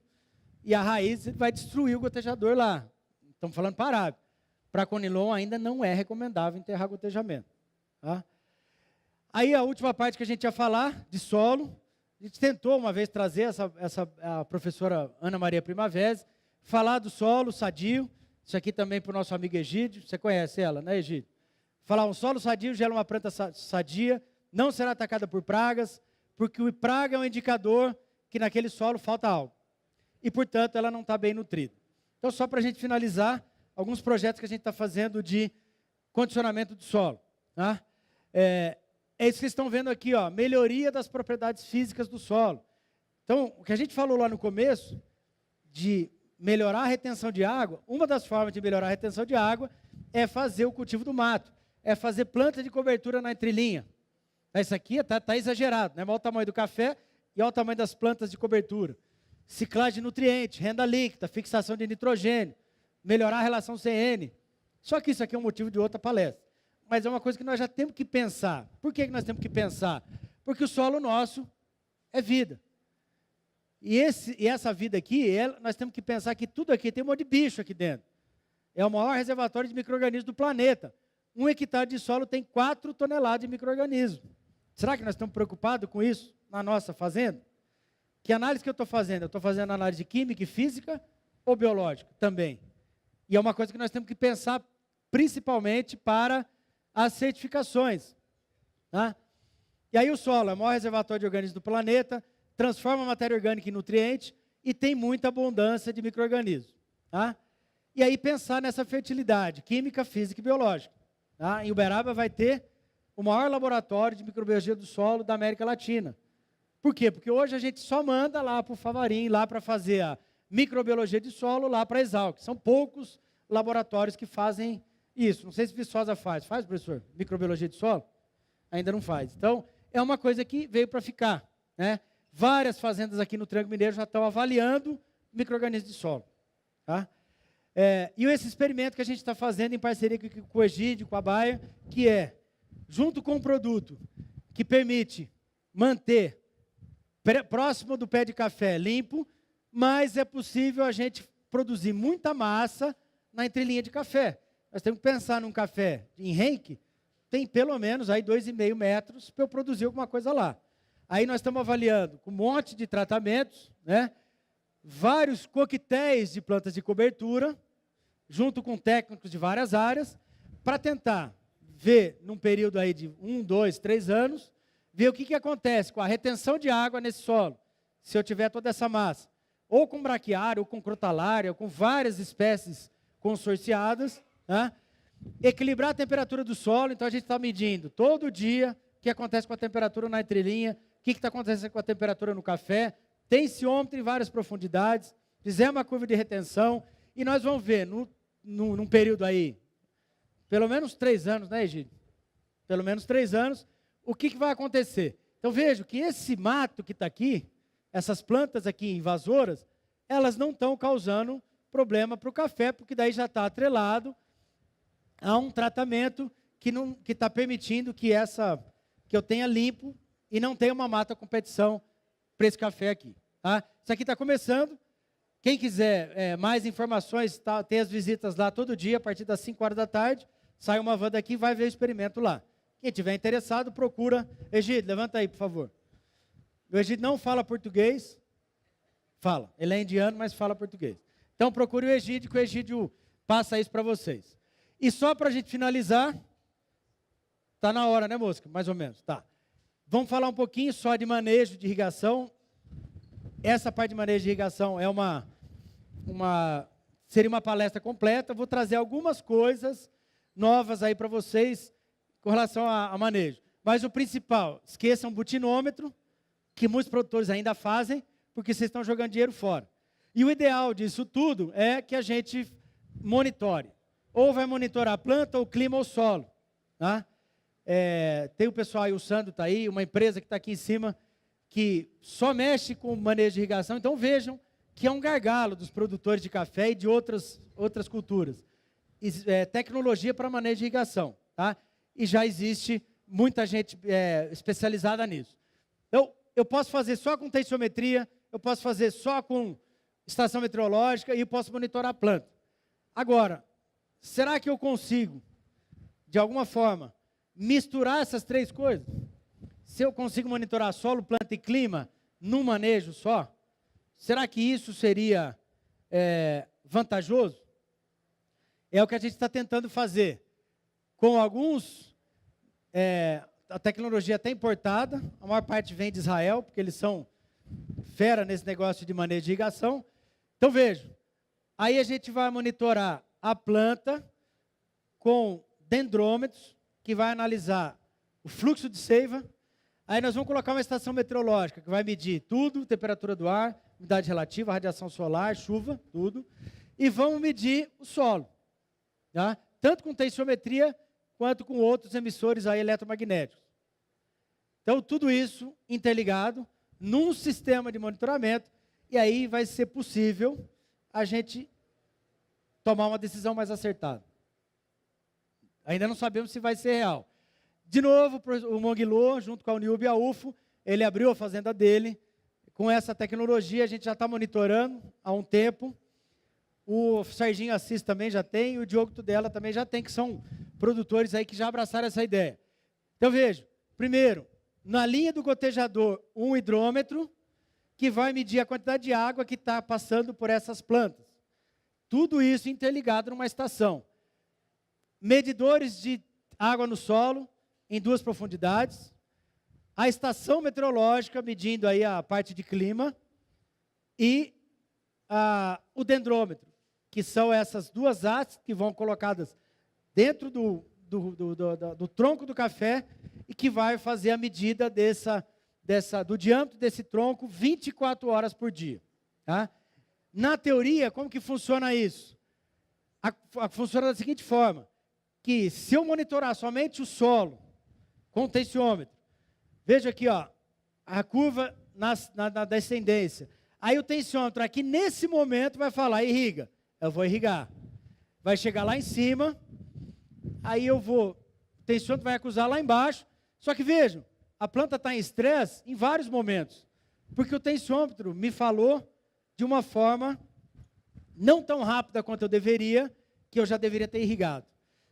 E a raiz vai destruir o gotejador lá. Estamos falando para arábica. Para Conilon ainda não é recomendável enterrar gotejamento. Tá? Aí a última parte que a gente ia falar, de solo, a gente tentou uma vez trazer a professora Ana Maria Primavera, falar do solo sadio, isso aqui também para o nosso amigo Egídio, você conhece ela, né, Egídio? Falar um solo sadio gera uma planta sadia, não será atacada por pragas, porque o praga é um indicador que naquele solo falta algo. E, portanto, ela não está bem nutrida. Então, só para a gente finalizar, alguns projetos que a gente está fazendo de condicionamento do solo. Tá? É isso que vocês estão vendo aqui, ó, melhoria das propriedades físicas do solo. Então, o que a gente falou lá no começo, de melhorar a retenção de água, uma das formas de melhorar a retenção de água é fazer o cultivo do mato, é fazer planta de cobertura na entrelinha. Isso aqui está exagerado, né? Olha o tamanho do café e olha o tamanho das plantas de cobertura. Ciclagem de nutrientes, renda líquida, fixação de nitrogênio, melhorar a relação CN. Só que isso aqui é um motivo de outra palestra. Mas é uma coisa que nós já temos que pensar. Por que nós temos que pensar? Porque o solo nosso é vida. E essa vida aqui, nós temos que pensar que tudo aqui tem um monte de bicho aqui dentro. É o maior reservatório de micro-organismos do planeta. 1 hectare de solo tem 4 toneladas de micro-organismos. Será que nós estamos preocupados com isso na nossa fazenda? Que análise que eu estou fazendo? Eu estou fazendo análise de química e física ou biológica? Também. E é uma coisa que nós temos que pensar principalmente para as certificações. Tá? E aí o solo é o maior reservatório de organismos do planeta, transforma a matéria orgânica em nutriente e tem muita abundância de micro-organismos. Tá? E aí pensar nessa fertilidade química, física e biológica. Tá? Em Uberaba vai ter o maior laboratório de microbiologia do solo da América Latina. Por quê? Porque hoje a gente só manda lá para o Favarim, lá para fazer a microbiologia de solo, lá para a Exalc. São poucos laboratórios que fazem isso. Não sei se Viçosa faz. Faz, professor? Microbiologia de solo? Ainda não faz. Então, é uma coisa que veio para ficar. Né? Várias fazendas aqui no Triângulo Mineiro já estão avaliando micro-organismos de solo. Tá? E esse experimento que a gente está fazendo em parceria com o Egídio, com a Baia, que é, junto com um produto que permite manter próximo do pé de café limpo, mas é possível a gente produzir muita massa na entrelinha de café. Nós temos que pensar num café em Henke, tem pelo menos aí 2,5 metros para eu produzir alguma coisa lá. Aí nós estamos avaliando com um monte de tratamentos, né, vários coquetéis de plantas de cobertura, junto com técnicos de várias áreas, para tentar ver, num período aí de 1, 2, 3 anos, ver o que acontece com a retenção de água nesse solo, se eu tiver toda essa massa, ou com braquiária, ou com crotalária, ou com várias espécies consorciadas, né? Equilibrar a temperatura do solo, então a gente está medindo todo dia o que acontece com a temperatura na entrelinha, o que está acontecendo com a temperatura no café, tensiômetro em várias profundidades, fizemos uma curva de retenção, e nós vamos ver, num período aí, pelo menos 3 anos, né, Egídio? Pelo menos 3 anos, o que vai acontecer? Então, vejo que esse mato que está aqui, essas plantas aqui invasoras, elas não estão causando problema para o café, porque daí já está atrelado a um tratamento que está permitindo que eu tenha limpo e não tenha uma mata competição para esse café aqui. Tá? Isso aqui está começando. Quem quiser mais informações, tem as visitas lá todo dia, a partir das 5 horas da tarde. Sai uma van daqui e vai ver o experimento lá. Quem tiver interessado, procura. Egídio, levanta aí, por favor. O Egídio não fala português. Fala. Ele é indiano, mas fala português. Então, procure o Egídio, que o Egídio passa isso para vocês. E só para a gente finalizar, está na hora, né, Mosca? Mais ou menos, tá. Vamos falar um pouquinho só de manejo de irrigação. Essa parte de manejo de irrigação é seria uma palestra completa. Vou trazer algumas coisas novas aí para vocês com relação a manejo. Mas o principal, esqueçam o butinômetro, que muitos produtores ainda fazem, porque vocês estão jogando dinheiro fora. E o ideal disso tudo é que a gente monitore. Ou vai monitorar a planta, ou o clima, ou o solo. Tá? Tem o pessoal aí, o Sandro está aí, uma empresa que está aqui em cima, que só mexe com o manejo de irrigação. Então vejam que é um gargalo dos produtores de café e de outras culturas. Tecnologia para manejo de irrigação. Tá? E já existe muita gente especializada nisso. Então, eu posso fazer só com tensiometria, eu posso fazer só com estação meteorológica e eu posso monitorar a planta. Agora, será que eu consigo, de alguma forma, misturar essas 3 coisas? Se eu consigo monitorar solo, planta e clima num manejo só, será que isso seria vantajoso? É o que a gente está tentando fazer. Com alguns, a tecnologia até importada, a maior parte vem de Israel, porque eles são fera nesse negócio de manejo de irrigação. Então, vejo, aí a gente vai monitorar a planta com dendrômetros, que vai analisar o fluxo de seiva. Aí nós vamos colocar uma estação meteorológica, que vai medir tudo, temperatura do ar, umidade relativa, radiação solar, chuva, tudo. E vamos medir o solo, tá? Tanto com tensiometria, quanto com outros emissores aí eletromagnéticos. Então, tudo isso interligado num sistema de monitoramento, e aí vai ser possível a gente tomar uma decisão mais acertada. Ainda não sabemos se vai ser real. De novo, o Monguilô, junto com a Uniub e a UFO, ele abriu a fazenda dele. Com essa tecnologia, a gente já está monitorando há um tempo. O Serginho Assis também já tem, e o Diogo Tudela também já tem, que são produtores aí que já abraçaram essa ideia. Então, vejo, primeiro, na linha do gotejador, um hidrômetro, que vai medir a quantidade de água que está passando por essas plantas. Tudo isso interligado numa estação. Medidores de água no solo, em 2 profundidades. A estação meteorológica, medindo aí a parte de clima. E o dendrômetro, que são essas 2 hastes que vão colocadas dentro do tronco do café e que vai fazer a medida do diâmetro desse tronco 24 horas por dia. Tá? Na teoria, como que funciona isso? Funciona da seguinte forma, que se eu monitorar somente o solo com o tensiômetro, veja aqui, ó, a curva na descendência. Aí o tensiômetro aqui, nesse momento, vai falar, irriga. Eu vou irrigar. Vai chegar lá em cima, aí o tensiômetro vai acusar lá embaixo. Só que vejam, a planta está em estresse em vários momentos, porque o tensiômetro me falou de uma forma não tão rápida quanto eu deveria, que eu já deveria ter irrigado.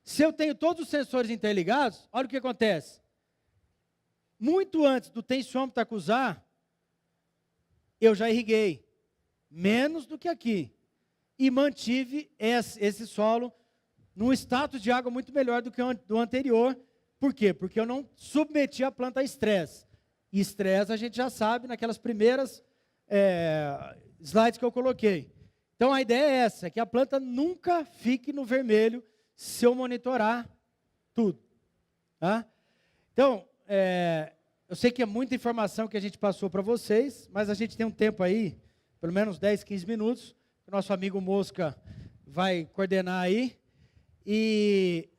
Se eu tenho todos os sensores interligados, olha o que acontece. Muito antes do tensiômetro acusar, eu já irriguei, menos do que aqui, e mantive esse solo num status de água muito melhor do que o do anterior. Por quê? Porque eu não submeti a planta a estresse. E estresse a gente já sabe naquelas primeiras slides que eu coloquei. Então a ideia é essa, que a planta nunca fique no vermelho se eu monitorar tudo. Tá? Então, Eu sei que é muita informação que a gente passou para vocês, mas a gente tem um tempo aí, pelo menos 10, 15 minutos, que o nosso amigo Mosca vai coordenar aí. E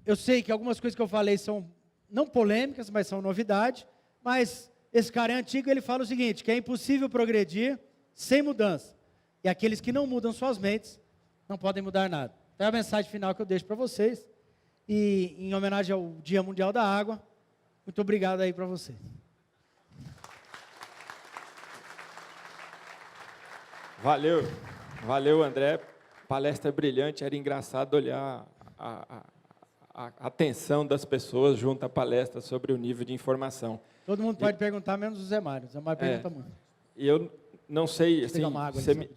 eu sei que algumas coisas que eu falei são não polêmicas, mas são novidade. Mas esse cara é antigo, ele fala o seguinte, que é impossível progredir sem mudança. E aqueles que não mudam suas mentes, não podem mudar nada. Então é a mensagem final que eu deixo para vocês. E em homenagem ao Dia Mundial da Água, muito obrigado aí para vocês. Valeu, André. Palestra brilhante, era engraçado olhar a atenção das pessoas junto à palestra sobre o nível de informação. Todo mundo pode perguntar, menos o Zé Mário. O Zé Mário pergunta muito. E eu não sei, assim,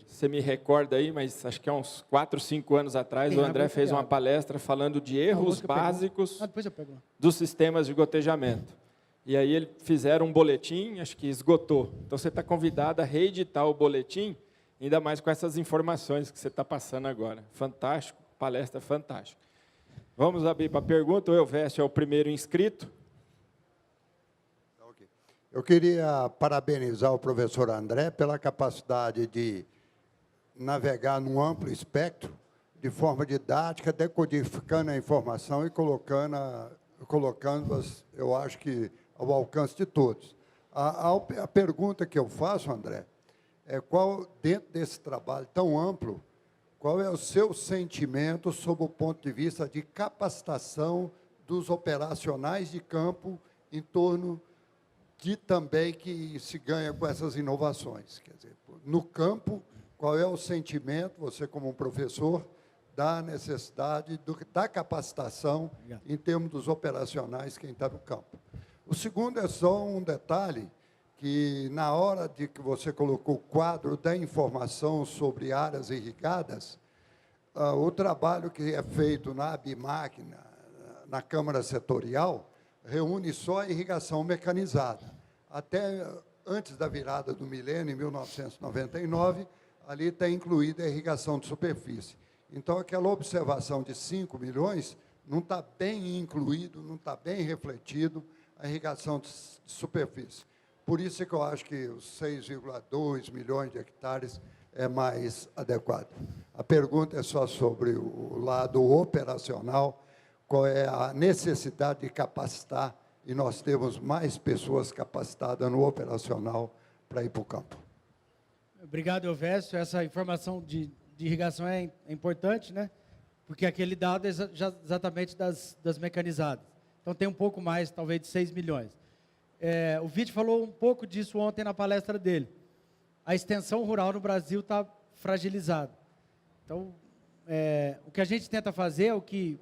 você me recorda aí, mas acho que há uns 4, 5 anos atrás, o André fez uma palestra falando de erros básicos dos sistemas de gotejamento. E aí eles fizeram um boletim, acho que esgotou. Então você está convidado a reeditar o boletim, ainda mais com essas informações que você está passando agora. Fantástico, palestra fantástica. Vamos abrir para a pergunta. O Elvésio é o primeiro inscrito. Eu queria parabenizar o professor André pela capacidade de navegar num amplo espectro, de forma didática, decodificando a informação e colocando-as, eu acho que, ao alcance de todos. A pergunta que eu faço, André, é qual, dentro desse trabalho tão amplo, qual é o seu sentimento sob o ponto de vista de capacitação dos operacionais de campo em torno de também que se ganha com essas inovações? Quer dizer, no campo, qual é o sentimento, você como um professor, da necessidade da capacitação em termos dos operacionais, quem está no campo? O segundo é só um detalhe, que na hora de que você colocou o quadro da informação sobre áreas irrigadas, o trabalho que é feito na ABIMAC, na Câmara Setorial, reúne só a irrigação mecanizada. Até antes da virada do milênio, em 1999, ali está incluída a irrigação de superfície. Então, aquela observação de 5 milhões não está bem incluído, não está bem refletido a irrigação de superfície. Por isso é que eu acho que os 6,2 milhões de hectares é mais adequado. A pergunta é só sobre o lado operacional, qual é a necessidade de capacitar, e nós temos mais pessoas capacitadas no operacional para ir para o campo. Obrigado, Elvésio. Essa informação de irrigação é importante, né? Porque aquele dado é exatamente das mecanizadas. Então, tem um pouco mais, talvez, de 6 milhões. O Vítor falou um pouco disso ontem na palestra dele. A extensão rural no Brasil está fragilizada. Então, o que a gente tenta fazer é o que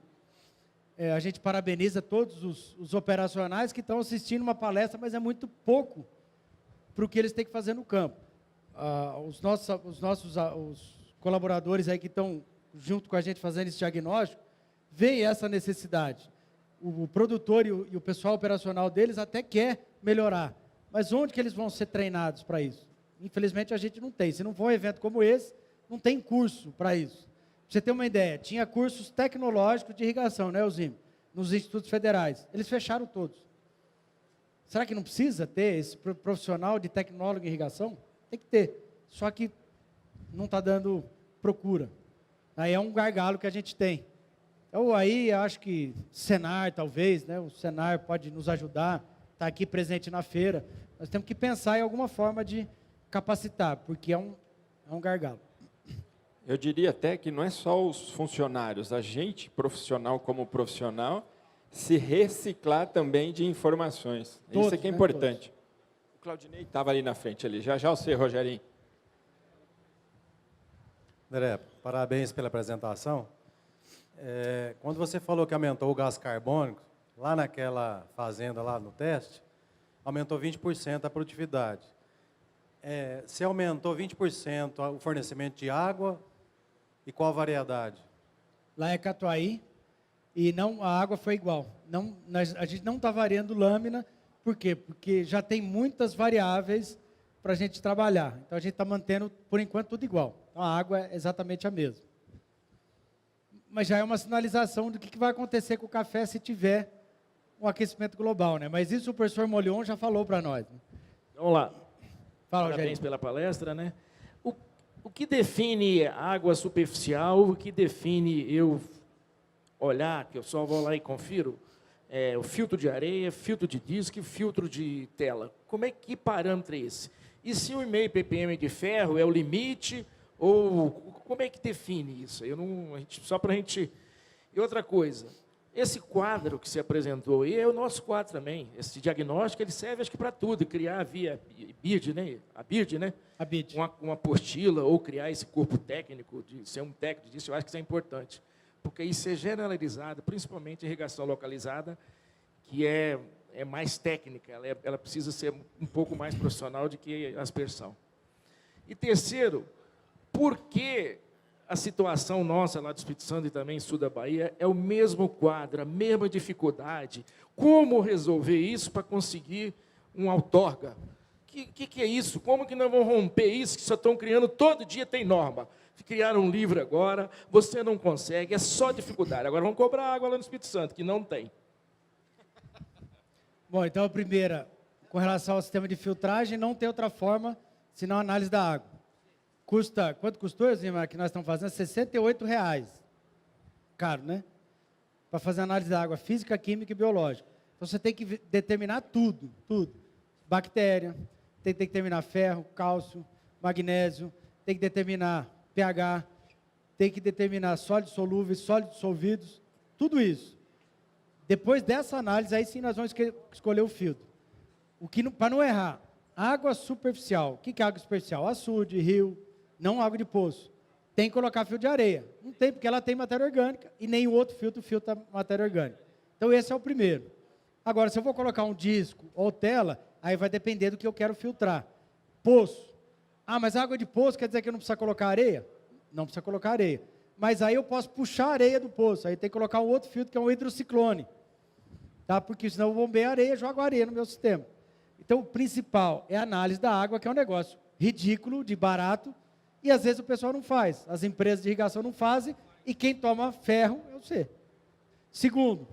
a gente parabeniza todos os operacionais que estão assistindo uma palestra, mas é muito pouco para o que eles têm que fazer no campo. Os colaboradores aí que estão junto com a gente fazendo esse diagnóstico, veem essa necessidade. O produtor e o pessoal operacional deles até quer melhorar, mas onde que eles vão ser treinados para isso? Infelizmente, a gente não tem. Se não for um evento como esse, não tem curso para isso. Pra você ter uma ideia, tinha cursos tecnológicos de irrigação, né, Elzime? Nos institutos federais. Eles fecharam todos. Será que não precisa ter esse profissional de tecnólogo em irrigação? Tem que ter. Só que não está dando procura. Aí é um gargalo que a gente tem. Então, aí, acho que Senar, talvez, né? O Senar pode nos ajudar, está aqui presente na feira. Nós temos que pensar em alguma forma de capacitar, porque é um gargalo. Eu diria até que não é só os funcionários, a gente, profissional como profissional, se reciclar também de informações. Todos, isso é que é importante. Todos. O Claudinei estava ali na frente, ali. Já você, Rogerinho. André, parabéns pela apresentação. Quando você falou que aumentou o gás carbônico, lá naquela fazenda, lá no teste, aumentou 20% a produtividade. Se aumentou 20% o fornecimento de água, e qual a variedade? Lá é Catuaí, e a água foi igual. A gente não está variando lâmina, por quê? Porque já tem muitas variáveis para a gente trabalhar. Então, a gente está mantendo, por enquanto, tudo igual. Então, a água é exatamente a mesma. Mas já é uma sinalização do que vai acontecer com o café se tiver o aquecimento global, né? Mas isso o professor Molion já falou para nós. Né? Vamos lá. Fala, Parabéns pela palestra, né? O que define água superficial, o que define eu olhar, que eu só vou lá e confiro, o filtro de areia, filtro de disco e filtro de tela. Como é que parâmetro é esse? E se o 1,5 ppm de ferro é o limite, ou como é que define isso? Só para a gente... E outra coisa, esse quadro que se apresentou aí é o nosso quadro também. Esse diagnóstico, ele serve, acho que, para tudo. Criar via BID, né? A BID, né? A BID. Uma apostila, ou criar esse corpo técnico, de ser um técnico disso, eu acho que isso é importante. Porque isso é generalizado, principalmente irrigação localizada, que é mais técnica, ela precisa ser um pouco mais profissional do que a aspersão. E terceiro, por que a situação nossa lá do Espírito Santo e também sul da Bahia é o mesmo quadro, a mesma dificuldade? Como resolver isso para conseguir uma outorga? Que é isso? Como que nós vamos romper isso que só estão criando, todo dia tem norma? Criaram um livro agora, você não consegue, é só dificuldade. Agora vamos cobrar água lá no Espírito Santo, que não tem. Bom, então a primeira, com relação ao sistema de filtragem, não tem outra forma senão a análise da água. Quanto custou, Zima, que nós estamos fazendo? R$68. Caro, né? Para fazer análise da água física, química e biológica. Então você tem que determinar tudo. Bactéria, tem que determinar ferro, cálcio, magnésio, tem que determinar pH, tem que determinar sólidos solúveis, sólidos dissolvidos, tudo isso. Depois dessa análise, aí sim nós vamos escolher o filtro. Para não errar, água superficial. O que é água superficial? Açude, rio, não água de poço. Tem que colocar filtro de areia. Não tem, porque ela tem matéria orgânica e nenhum outro filtro filtra matéria orgânica. Então esse é o primeiro. Agora, se eu vou colocar um disco ou tela, aí vai depender do que eu quero filtrar. Poço. Ah, mas água de poço quer dizer que eu não precisa colocar areia? Não precisa colocar areia. Mas aí eu posso puxar a areia do poço. Aí tem que colocar um outro filtro, que é um hidrociclone. Tá? Porque senão eu vou bombear areia, jogo areia no meu sistema. Então, o principal é a análise da água, que é um negócio ridículo, de barato, e às vezes o pessoal não faz. As empresas de irrigação não fazem, e quem toma ferro é você. Segundo,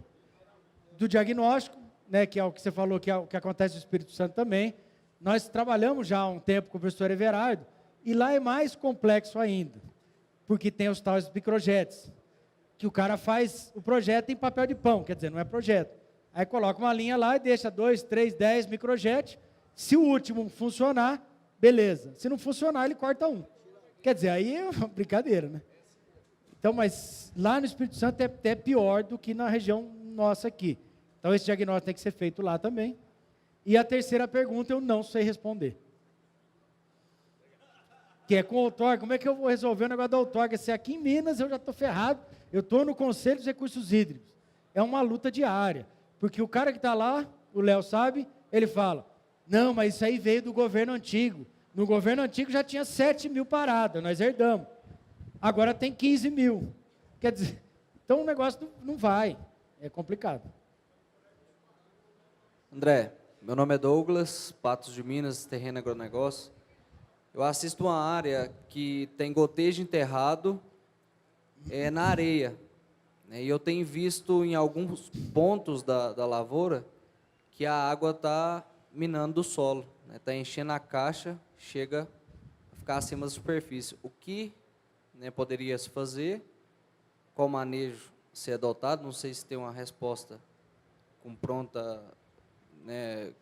do diagnóstico, né, que é o que você falou, que é o que acontece no Espírito Santo também. Nós trabalhamos já há um tempo com o professor Everardo, e lá é mais complexo ainda, porque tem os tais microjets, que o cara faz o projeto em papel de pão, quer dizer, não é projeto. Aí coloca uma linha lá e deixa 2, 3, 10 microjets. Se o último funcionar, beleza. Se não funcionar, ele corta um. Quer dizer, aí é uma brincadeira, né? Então, mas lá no Espírito Santo é até pior do que na região nossa aqui. Então, esse diagnóstico tem que ser feito lá também. E a terceira pergunta eu não sei responder. Que é com outorga. Como é que eu vou resolver o negócio da outorga? Se aqui em Minas eu já estou ferrado, eu estou no Conselho dos Recursos Hídricos. É uma luta diária. Porque o cara que está lá, o Léo sabe, ele fala, não, mas isso aí veio do governo antigo. No governo antigo já tinha 7 mil paradas, nós herdamos. Agora tem 15 mil. Quer dizer, então o negócio não vai. É complicado. André, meu nome é Douglas, Patos de Minas, terreno agronegócio. Eu assisto uma área que tem gotejo enterrado na areia. E eu tenho visto em alguns pontos da lavoura que a água está minando o solo. Está enchendo a caixa, chega a ficar acima da superfície. O que poderia se fazer? Qual manejo ser adotado? Não sei se tem uma resposta pronta,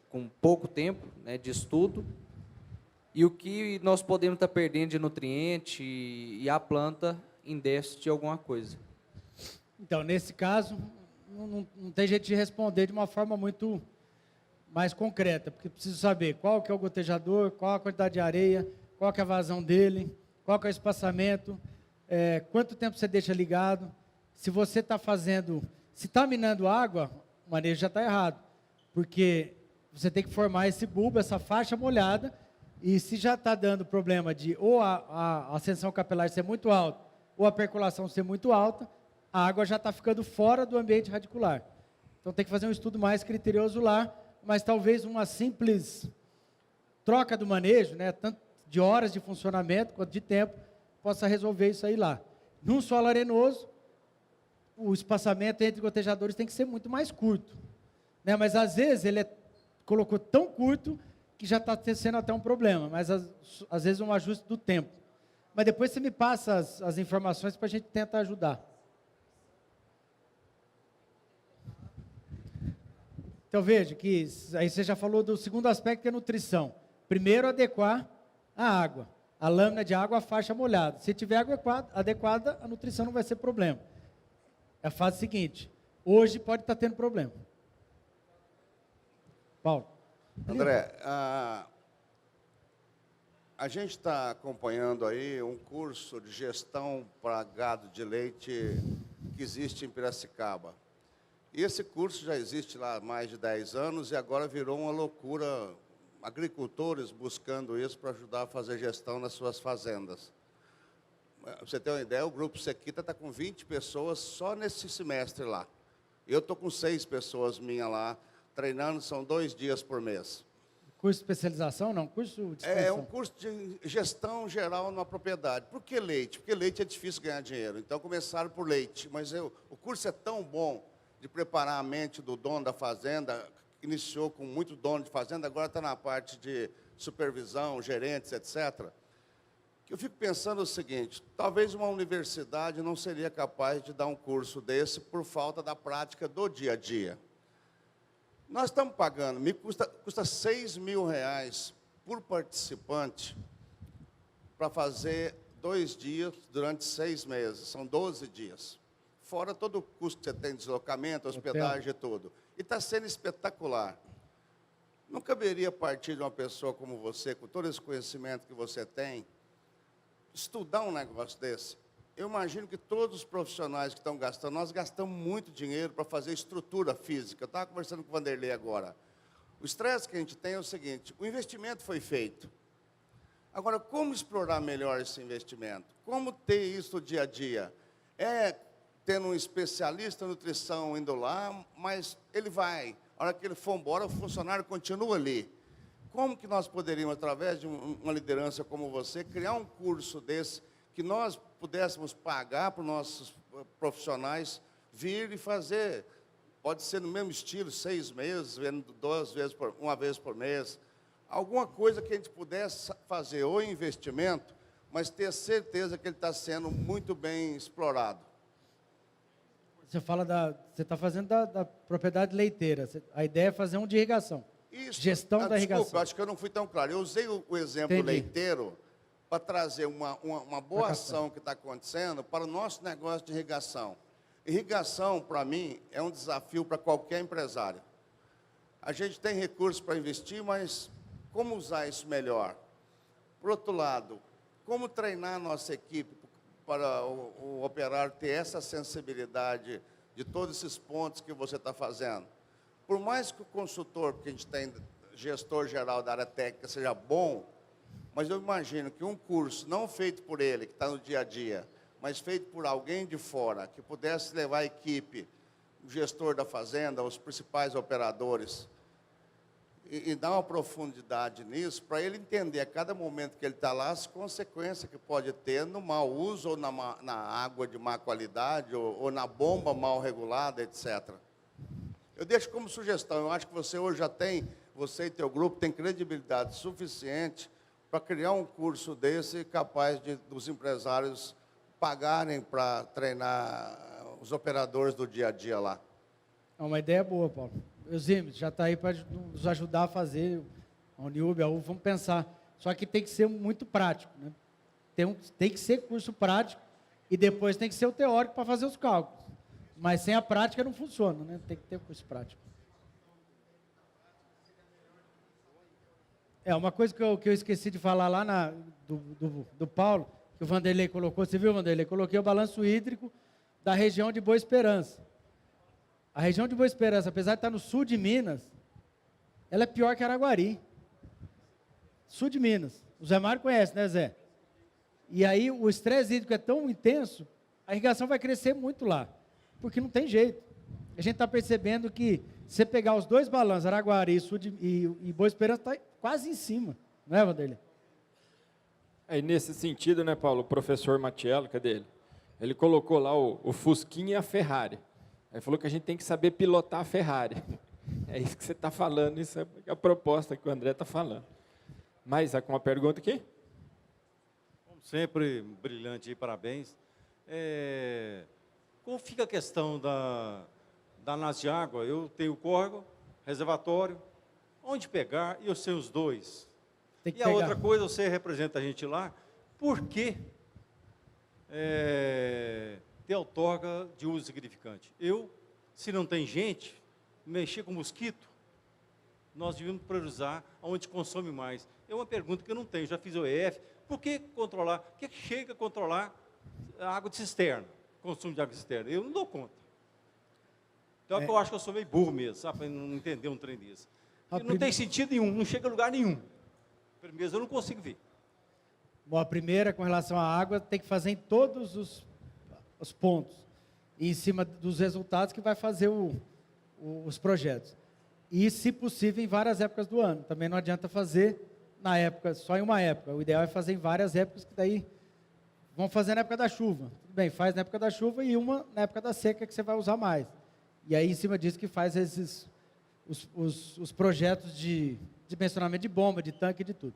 com pouco tempo de estudo. E o que nós podemos estar perdendo de nutriente e a planta em déficit de alguma coisa. Então, nesse caso, não tem jeito de responder de uma forma muito mais concreta, porque preciso saber qual que é o gotejador, qual a quantidade de areia, qual que é a vazão dele, qual que é o espaçamento, quanto tempo você deixa ligado. Se você está fazendo, se está minando água, o manejo já está errado, porque você tem que formar esse bulbo, essa faixa molhada, e se já está dando problema de ou a ascensão capilar ser muito alta, ou a percolação ser muito alta, a água já está ficando fora do ambiente radicular. Então tem que fazer um estudo mais criterioso lá, mas talvez uma simples troca do manejo, tanto de horas de funcionamento quanto de tempo, possa resolver isso aí lá. Num solo arenoso, o espaçamento entre gotejadores tem que ser muito mais curto. Né? Mas, às vezes, ele colocou tão curto que já está sendo até um problema, mas, às vezes, um ajuste do tempo. Mas depois você me passa as informações para a gente tentar ajudar. Então, veja que aí você já falou do segundo aspecto, que é nutrição. Primeiro, adequar a água. A lâmina de água, a faixa molhada. Se tiver água adequada, a nutrição não vai ser problema. É a fase seguinte. Hoje pode estar tendo problema. Paulo. André, a gente está acompanhando aí um curso de gestão para gado de leite que existe em Piracicaba. E esse curso já existe lá há mais de 10 anos e agora virou uma loucura, agricultores buscando isso para ajudar a fazer gestão nas suas fazendas. Pra você ter uma ideia, o Grupo Sequita está com 20 pessoas só nesse semestre lá. Eu estou com 6 pessoas minhas lá, treinando, são 2 dias por mês. Curso de especialização, não? Curso de É um curso de gestão geral numa propriedade. Por que leite? Porque leite é difícil ganhar dinheiro. Então, começaram por leite. Mas o curso é tão bom de preparar a mente do dono da fazenda, iniciou com muito dono de fazenda, agora está na parte de supervisão, gerentes, etc., que eu fico pensando o seguinte, talvez uma universidade não seria capaz de dar um curso desse por falta da prática do dia a dia. Nós estamos pagando, custa R$6.000 por participante para fazer 2 dias durante 6 meses, são 12 dias. Fora todo o custo que você tem de deslocamento, hospedagem e tudo. E está sendo espetacular. Não caberia partir de uma pessoa como você, com todo esse conhecimento que você tem, estudar um negócio desse? Eu imagino que todos os profissionais que estão gastando, nós gastamos muito dinheiro para fazer estrutura física. Eu estava conversando com o Vanderlei agora. O estresse que a gente tem é o seguinte, o investimento foi feito. Agora, como explorar melhor esse investimento? Como ter isso no dia a dia? Tendo um especialista em nutrição indo lá, mas ele vai. A hora que ele for embora, o funcionário continua ali. Como que nós poderíamos, através de uma liderança como você, criar um curso desse, que nós pudéssemos pagar para os nossos profissionais vir e fazer, pode ser no mesmo estilo, 6 meses, vendo 2 vezes uma vez por mês, alguma coisa que a gente pudesse fazer, ou investimento, mas ter certeza que ele está sendo muito bem explorado. Você fala você está fazendo da propriedade leiteira. A ideia é fazer um de irrigação. Isso. Gestão da irrigação. Desculpa, acho que eu não fui tão claro. Eu usei o exemplo Entendi. leiteiro para trazer uma boa ação que está acontecendo para o nosso negócio de irrigação. Irrigação, para mim, é um desafio para qualquer empresário. A gente tem recursos para investir, mas como usar isso melhor? Por outro lado, como treinar a nossa equipe para o operário ter essa sensibilidade de todos esses pontos que você está fazendo? Por mais que o consultor que a gente tem, gestor geral da área técnica, seja bom, mas eu imagino que um curso não feito por ele, que está no dia a dia, mas feito por alguém de fora, que pudesse levar a equipe, o gestor da fazenda, os principais operadores, e dar uma profundidade nisso, para ele entender a cada momento que ele está lá, as consequências que pode ter no mau uso, ou na água de má qualidade, ou na bomba mal regulada, etc. Eu deixo como sugestão, eu acho que você hoje já tem, você e teu grupo, tem credibilidade suficiente para criar um curso desse capaz dos empresários pagarem para treinar os operadores do dia a dia lá. É uma ideia boa, Paulo. Eusímio, já está aí para nos ajudar a fazer, a Uniub, a UV, vamos pensar. Só que tem que ser muito prático, né? Tem que ser curso prático e depois tem que ser o teórico para fazer os cálculos. Mas sem a prática não funciona, né? Tem que ter curso prático. Uma coisa que eu esqueci de falar lá do Paulo, que o Vanderlei colocou, você viu, Vanderlei? Coloquei o balanço hídrico da região de Boa Esperança. A região de Boa Esperança, apesar de estar no sul de Minas, ela é pior que Araguari. Sul de Minas. O Zé Mário conhece, né, Zé? E aí o estresse hídrico é tão intenso, a irrigação vai crescer muito lá, porque não tem jeito. A gente está percebendo que, se você pegar os 2 balanços, Araguari e Boa Esperança, está quase em cima. Não é, Vanderlei? E nesse sentido, né, Paulo, o professor Matiello, cadê ele? Ele colocou lá o Fusquinha e a Ferrari. Ele falou que a gente tem que saber pilotar a Ferrari. É isso que você está falando, isso é a proposta que o André está falando. Mais alguma pergunta aqui? Como sempre, brilhante, parabéns. Como fica a questão da análise de água? Eu tenho córrego, reservatório, onde pegar, e eu sei os dois. E a outra coisa, você representa a gente lá, por que ter outorga de uso significante? Se não tem gente, mexer com mosquito, nós devíamos priorizar onde consome mais. É uma pergunta que eu não tenho, já fiz o EF. Por que controlar? Por que chega a controlar a água de cisterna, consumo de água de cisterna? Eu não dou conta. Então, eu acho que eu sou meio burro mesmo, sabe, para não entender um trem desse. Não tem sentido nenhum, não chega a lugar nenhum. Primeiro, eu não consigo ver. Bom, a primeira, com relação à água, tem que fazer em todos os pontos. E em cima dos resultados que vai fazer os projetos. E, se possível, em várias épocas do ano. Também não adianta fazer na época, só em uma época. O ideal é fazer em várias épocas, que daí vão fazer na época da chuva. Tudo bem, faz na época da chuva e uma na época da seca que você vai usar mais. E aí, em cima disso, que faz os projetos de dimensionamento de bomba, de tanque, de tudo.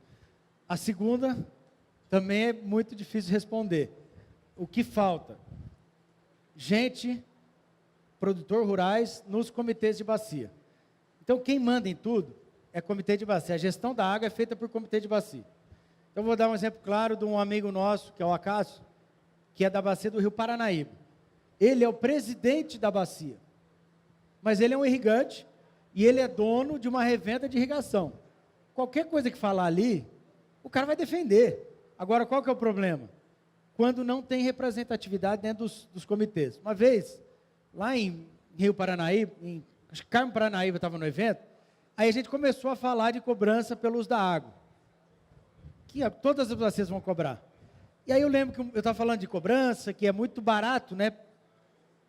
A segunda, também é muito difícil de responder. O que falta? Gente, produtor rurais, nos comitês de bacia. Então, quem manda em tudo é comitê de bacia. A gestão da água é feita por comitê de bacia. Então, vou dar um exemplo claro de um amigo nosso, que é o Acácio, que é da bacia do Rio Paranaíba. Ele é o presidente da bacia, mas ele é um irrigante e ele é dono de uma revenda de irrigação. Qualquer coisa que falar ali, o cara vai defender. Agora, qual que é o problema? Quando não tem representatividade dentro dos comitês. Uma vez, lá em Rio Paranaíba, acho que Carmo Paranaíba estava no evento, aí a gente começou a falar de cobrança pelo uso da água. Que todas as bacias vão cobrar. E aí eu lembro que eu estava falando de cobrança, que é muito barato, né?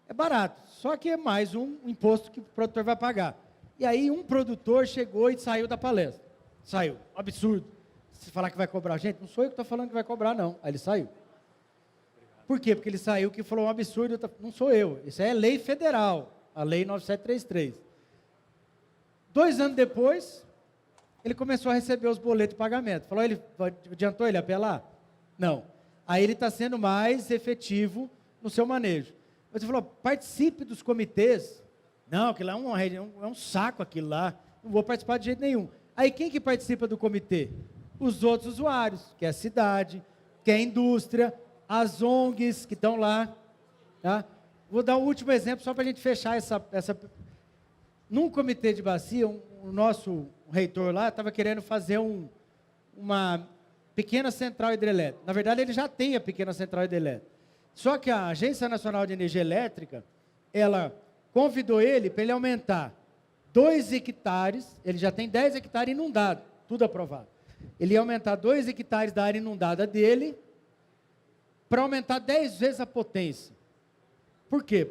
É barato, só que é mais um imposto que o produtor vai pagar. E aí um produtor chegou e saiu da palestra. Saiu, absurdo. Se falar que vai cobrar, gente, não sou eu que estou falando que vai cobrar, não. Aí ele saiu. Por quê? Porque ele saiu que falou um absurdo, não sou eu. Isso é lei federal, a lei 9733. 2 anos depois, ele começou a receber os boletos de pagamento. Falou, adiantou ele apelar? Não. Aí ele está sendo mais efetivo no seu manejo. Mas ele falou, participe dos comitês. Não, aquilo lá é um saco aquilo lá. Não vou participar de jeito nenhum. Aí quem que participa do comitê? Os outros usuários, que é a cidade, que é a indústria, as ONGs que estão lá. Tá? Vou dar um último exemplo só para a gente fechar essa... Num comitê de bacia, o nosso reitor lá estava querendo fazer uma pequena central hidrelétrica. Na verdade, ele já tem a pequena central hidrelétrica. Só que a Agência Nacional de Energia Elétrica, ela convidou ele para ele aumentar 2 hectares, ele já tem 10 hectares inundados, tudo aprovado. Ele ia aumentar 2 hectares da área inundada dele, para aumentar 10 vezes a potência. Por quê?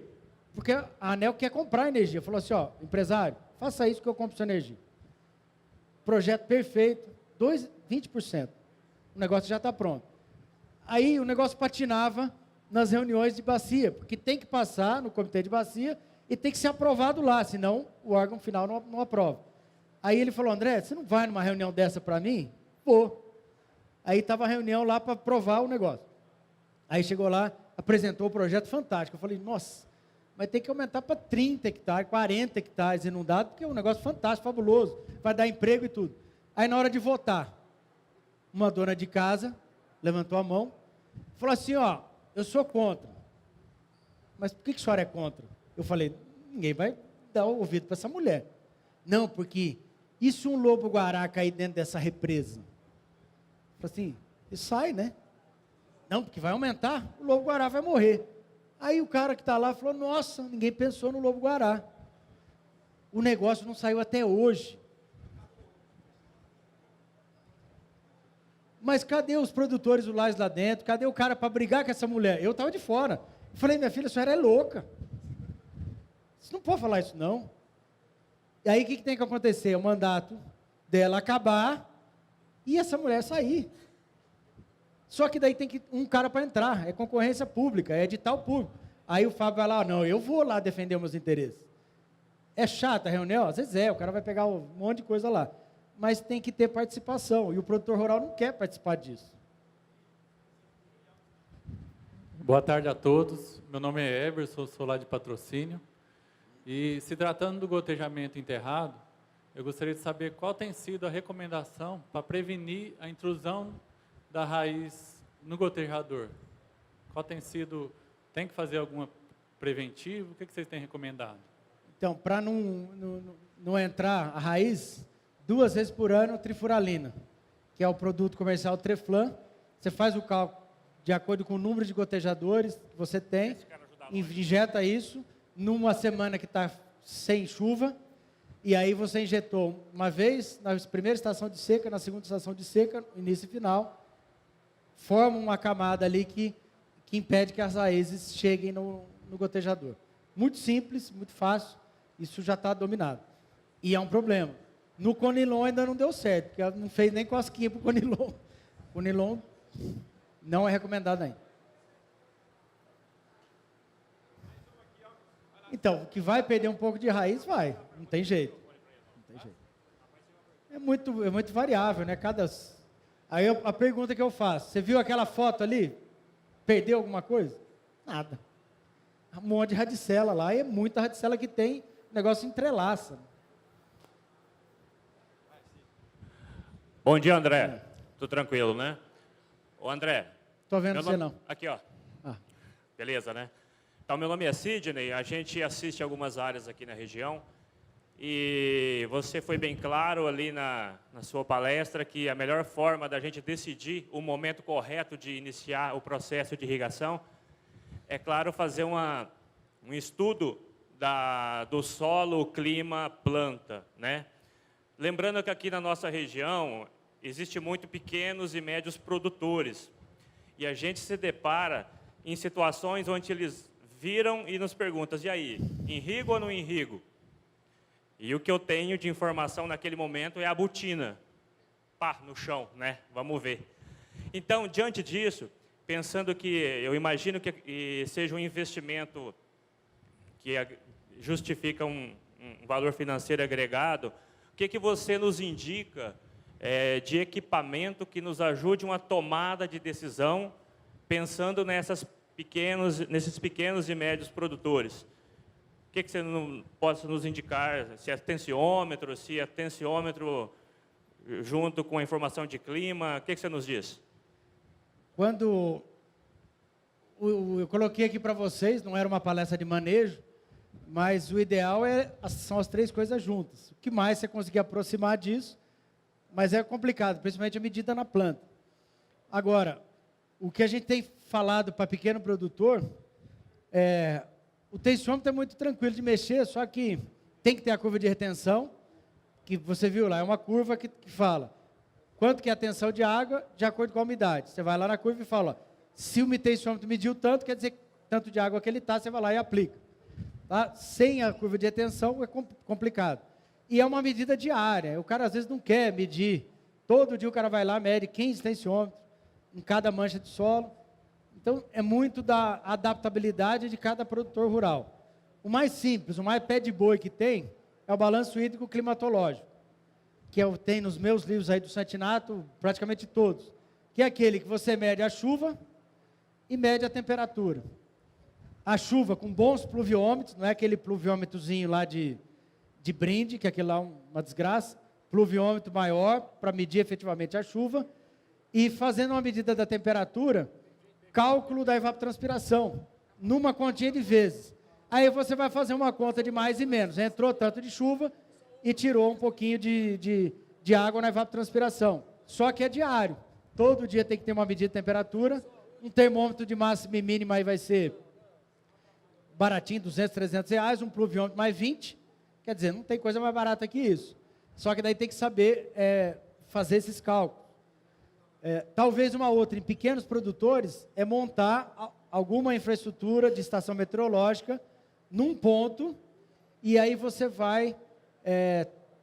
Porque a ANEEL quer comprar energia. Falou assim, empresário, faça isso que eu compro sua energia. Projeto perfeito, 20%. O negócio já está pronto. Aí o negócio patinava nas reuniões de bacia, porque tem que passar no comitê de bacia e tem que ser aprovado lá, senão o órgão final não aprova. Aí ele falou, André, você não vai numa reunião dessa para mim? Vou. Aí estava a reunião lá para aprovar o negócio. Aí chegou lá, apresentou o projeto fantástico. Eu falei, nossa, vai ter que aumentar para 30 hectares, 40 hectares inundados, porque é um negócio fantástico, fabuloso, vai dar emprego e tudo. Aí na hora de votar, uma dona de casa levantou a mão, falou assim, eu sou contra. Mas por que a senhora é contra? Eu falei, ninguém vai dar ouvido para essa mulher. Não, porque e se um lobo-guará cair dentro dessa represa? Eu falei assim, e sai, né? Não, porque vai aumentar, o lobo-guará vai morrer. Aí o cara que está lá falou, nossa, ninguém pensou no lobo-guará. O negócio não saiu até hoje. Mas cadê os produtores rurais lá dentro? Cadê o cara para brigar com essa mulher? Eu estava de fora. Eu falei, minha filha, a senhora é louca. Você não pode falar isso, não. E aí, o que tem que acontecer? O mandato dela acabar e essa mulher sair. Só que daí tem que um cara para entrar. É concorrência pública, é edital público. Aí o Fábio vai lá, não, eu vou lá defender os meus interesses. É chata a reunião? Às vezes o cara vai pegar um monte de coisa lá. Mas tem que ter participação, e o produtor rural não quer participar disso. Boa tarde a todos. Meu nome é Everson, sou lá de Patrocínio. E se tratando do gotejamento enterrado, eu gostaria de saber qual tem sido a recomendação para prevenir a intrusão da raiz no gotejador. Qual tem sido, tem que fazer alguma preventiva? O que vocês têm recomendado? Então, para não entrar a raiz, 2 vezes por ano, trifuralina, que é o produto comercial Treflan. Você faz o cálculo de acordo com o número de gotejadores que você tem, injeta isso numa semana que está sem chuva, e aí você injetou uma vez na primeira estação de seca, na segunda estação de seca, início e final, forma uma camada ali que impede que as raízes cheguem no gotejador. Muito simples, muito fácil, isso já está dominado. E é um problema. No Conilon ainda não deu certo, porque ela não fez nem cosquinha para o Conilon. Conilon não é recomendado ainda. Então, que vai perder um pouco de raiz, vai. Não tem jeito. Não tem jeito. É muito variável, né? Aí a pergunta que eu faço, você viu aquela foto ali? Perdeu alguma coisa? Nada. Um monte de radicela lá, e é muita radicela que tem, o negócio entrelaça. Bom dia, André. Tudo tranquilo, né? Ô, André. Estou vendo você não. Aqui, ó. Beleza, né? Então, meu nome é Sidney, a gente assiste algumas áreas aqui na região e você foi bem claro ali na sua palestra que a melhor forma da gente decidir o momento correto de iniciar o processo de irrigação é, claro, fazer um estudo do solo, clima, planta, né? Lembrando que aqui na nossa região existe muito pequenos e médios produtores e a gente se depara em situações onde eles viram e nos perguntam, e aí, irrigo ou não irrigo? E o que eu tenho de informação naquele momento é a botina. Pá, no chão, né? Vamos ver. Então, diante disso, pensando que eu imagino que seja um investimento que justifica um valor financeiro agregado, o que você nos indica de equipamento que nos ajude uma tomada de decisão, pensando nesses pequenos e médios produtores? O que você pode nos indicar? Se é tensiômetro junto com a informação de clima, o que você nos diz? Quando eu coloquei aqui para vocês, não era uma palestra de manejo, mas o ideal são as 3 coisas juntas. O que mais você conseguir aproximar disso, mas é complicado, principalmente a medida na planta. Agora, o que a gente tem falado para pequeno produtor, o tensiômetro é muito tranquilo de mexer, só que tem que ter a curva de retenção, que você viu lá, é uma curva que fala quanto que é a tensão de água de acordo com a umidade. Você vai lá na curva e fala, ó, se o tensiômetro mediu tanto, quer dizer tanto de água que ele está, você vai lá e aplica. Tá? Sem a curva de retenção é complicado. E é uma medida diária, o cara às vezes não quer medir, todo dia o cara vai lá, mede 15 tensiômetros em cada mancha de solo. Então, é muito da adaptabilidade de cada produtor rural. O mais simples, o mais pé de boi que tem, é o balanço hídrico climatológico, que tem nos meus livros aí do Santinato, praticamente todos, que é aquele que você mede a chuva e mede a temperatura. A chuva com bons pluviômetros, não é aquele pluviômetrozinho lá de brinde, que aquele lá é uma desgraça, pluviômetro maior para medir efetivamente a chuva, e fazendo uma medida da temperatura, cálculo da evapotranspiração, numa continha de vezes. Aí você vai fazer uma conta de mais e menos. Entrou tanto de chuva e tirou um pouquinho de água na evapotranspiração. Só que é diário. Todo dia tem que ter uma medida de temperatura. Um termômetro de máxima e mínima aí vai ser baratinho, 200, 300 reais. Um pluviômetro mais 20. Quer dizer, não tem coisa mais barata que isso. Só que daí tem que saber fazer esses cálculos. Talvez uma outra, em pequenos produtores, é montar alguma infraestrutura de estação meteorológica num ponto, e aí você vai,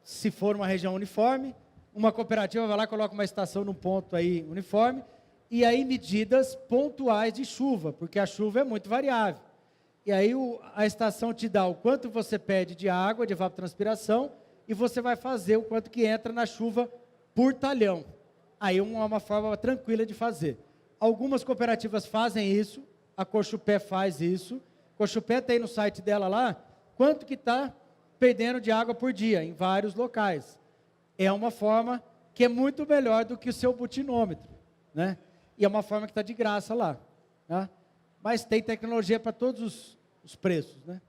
se for uma região uniforme, uma cooperativa vai lá e coloca uma estação num ponto aí uniforme, e aí medidas pontuais de chuva, porque a chuva é muito variável. e aí a estação te dá o quanto você pede de água, de evapotranspiração, e você vai fazer o quanto que entra na chuva por talhão. Aí é uma forma tranquila de fazer. Algumas cooperativas fazem isso, a Cochupé faz isso. Cochupé tem no site dela lá, quanto que está perdendo de água por dia, em vários locais. É uma forma que é muito melhor do que o seu butinômetro, né? E é uma forma que está de graça lá, né? Mas tem tecnologia para todos os preços, né?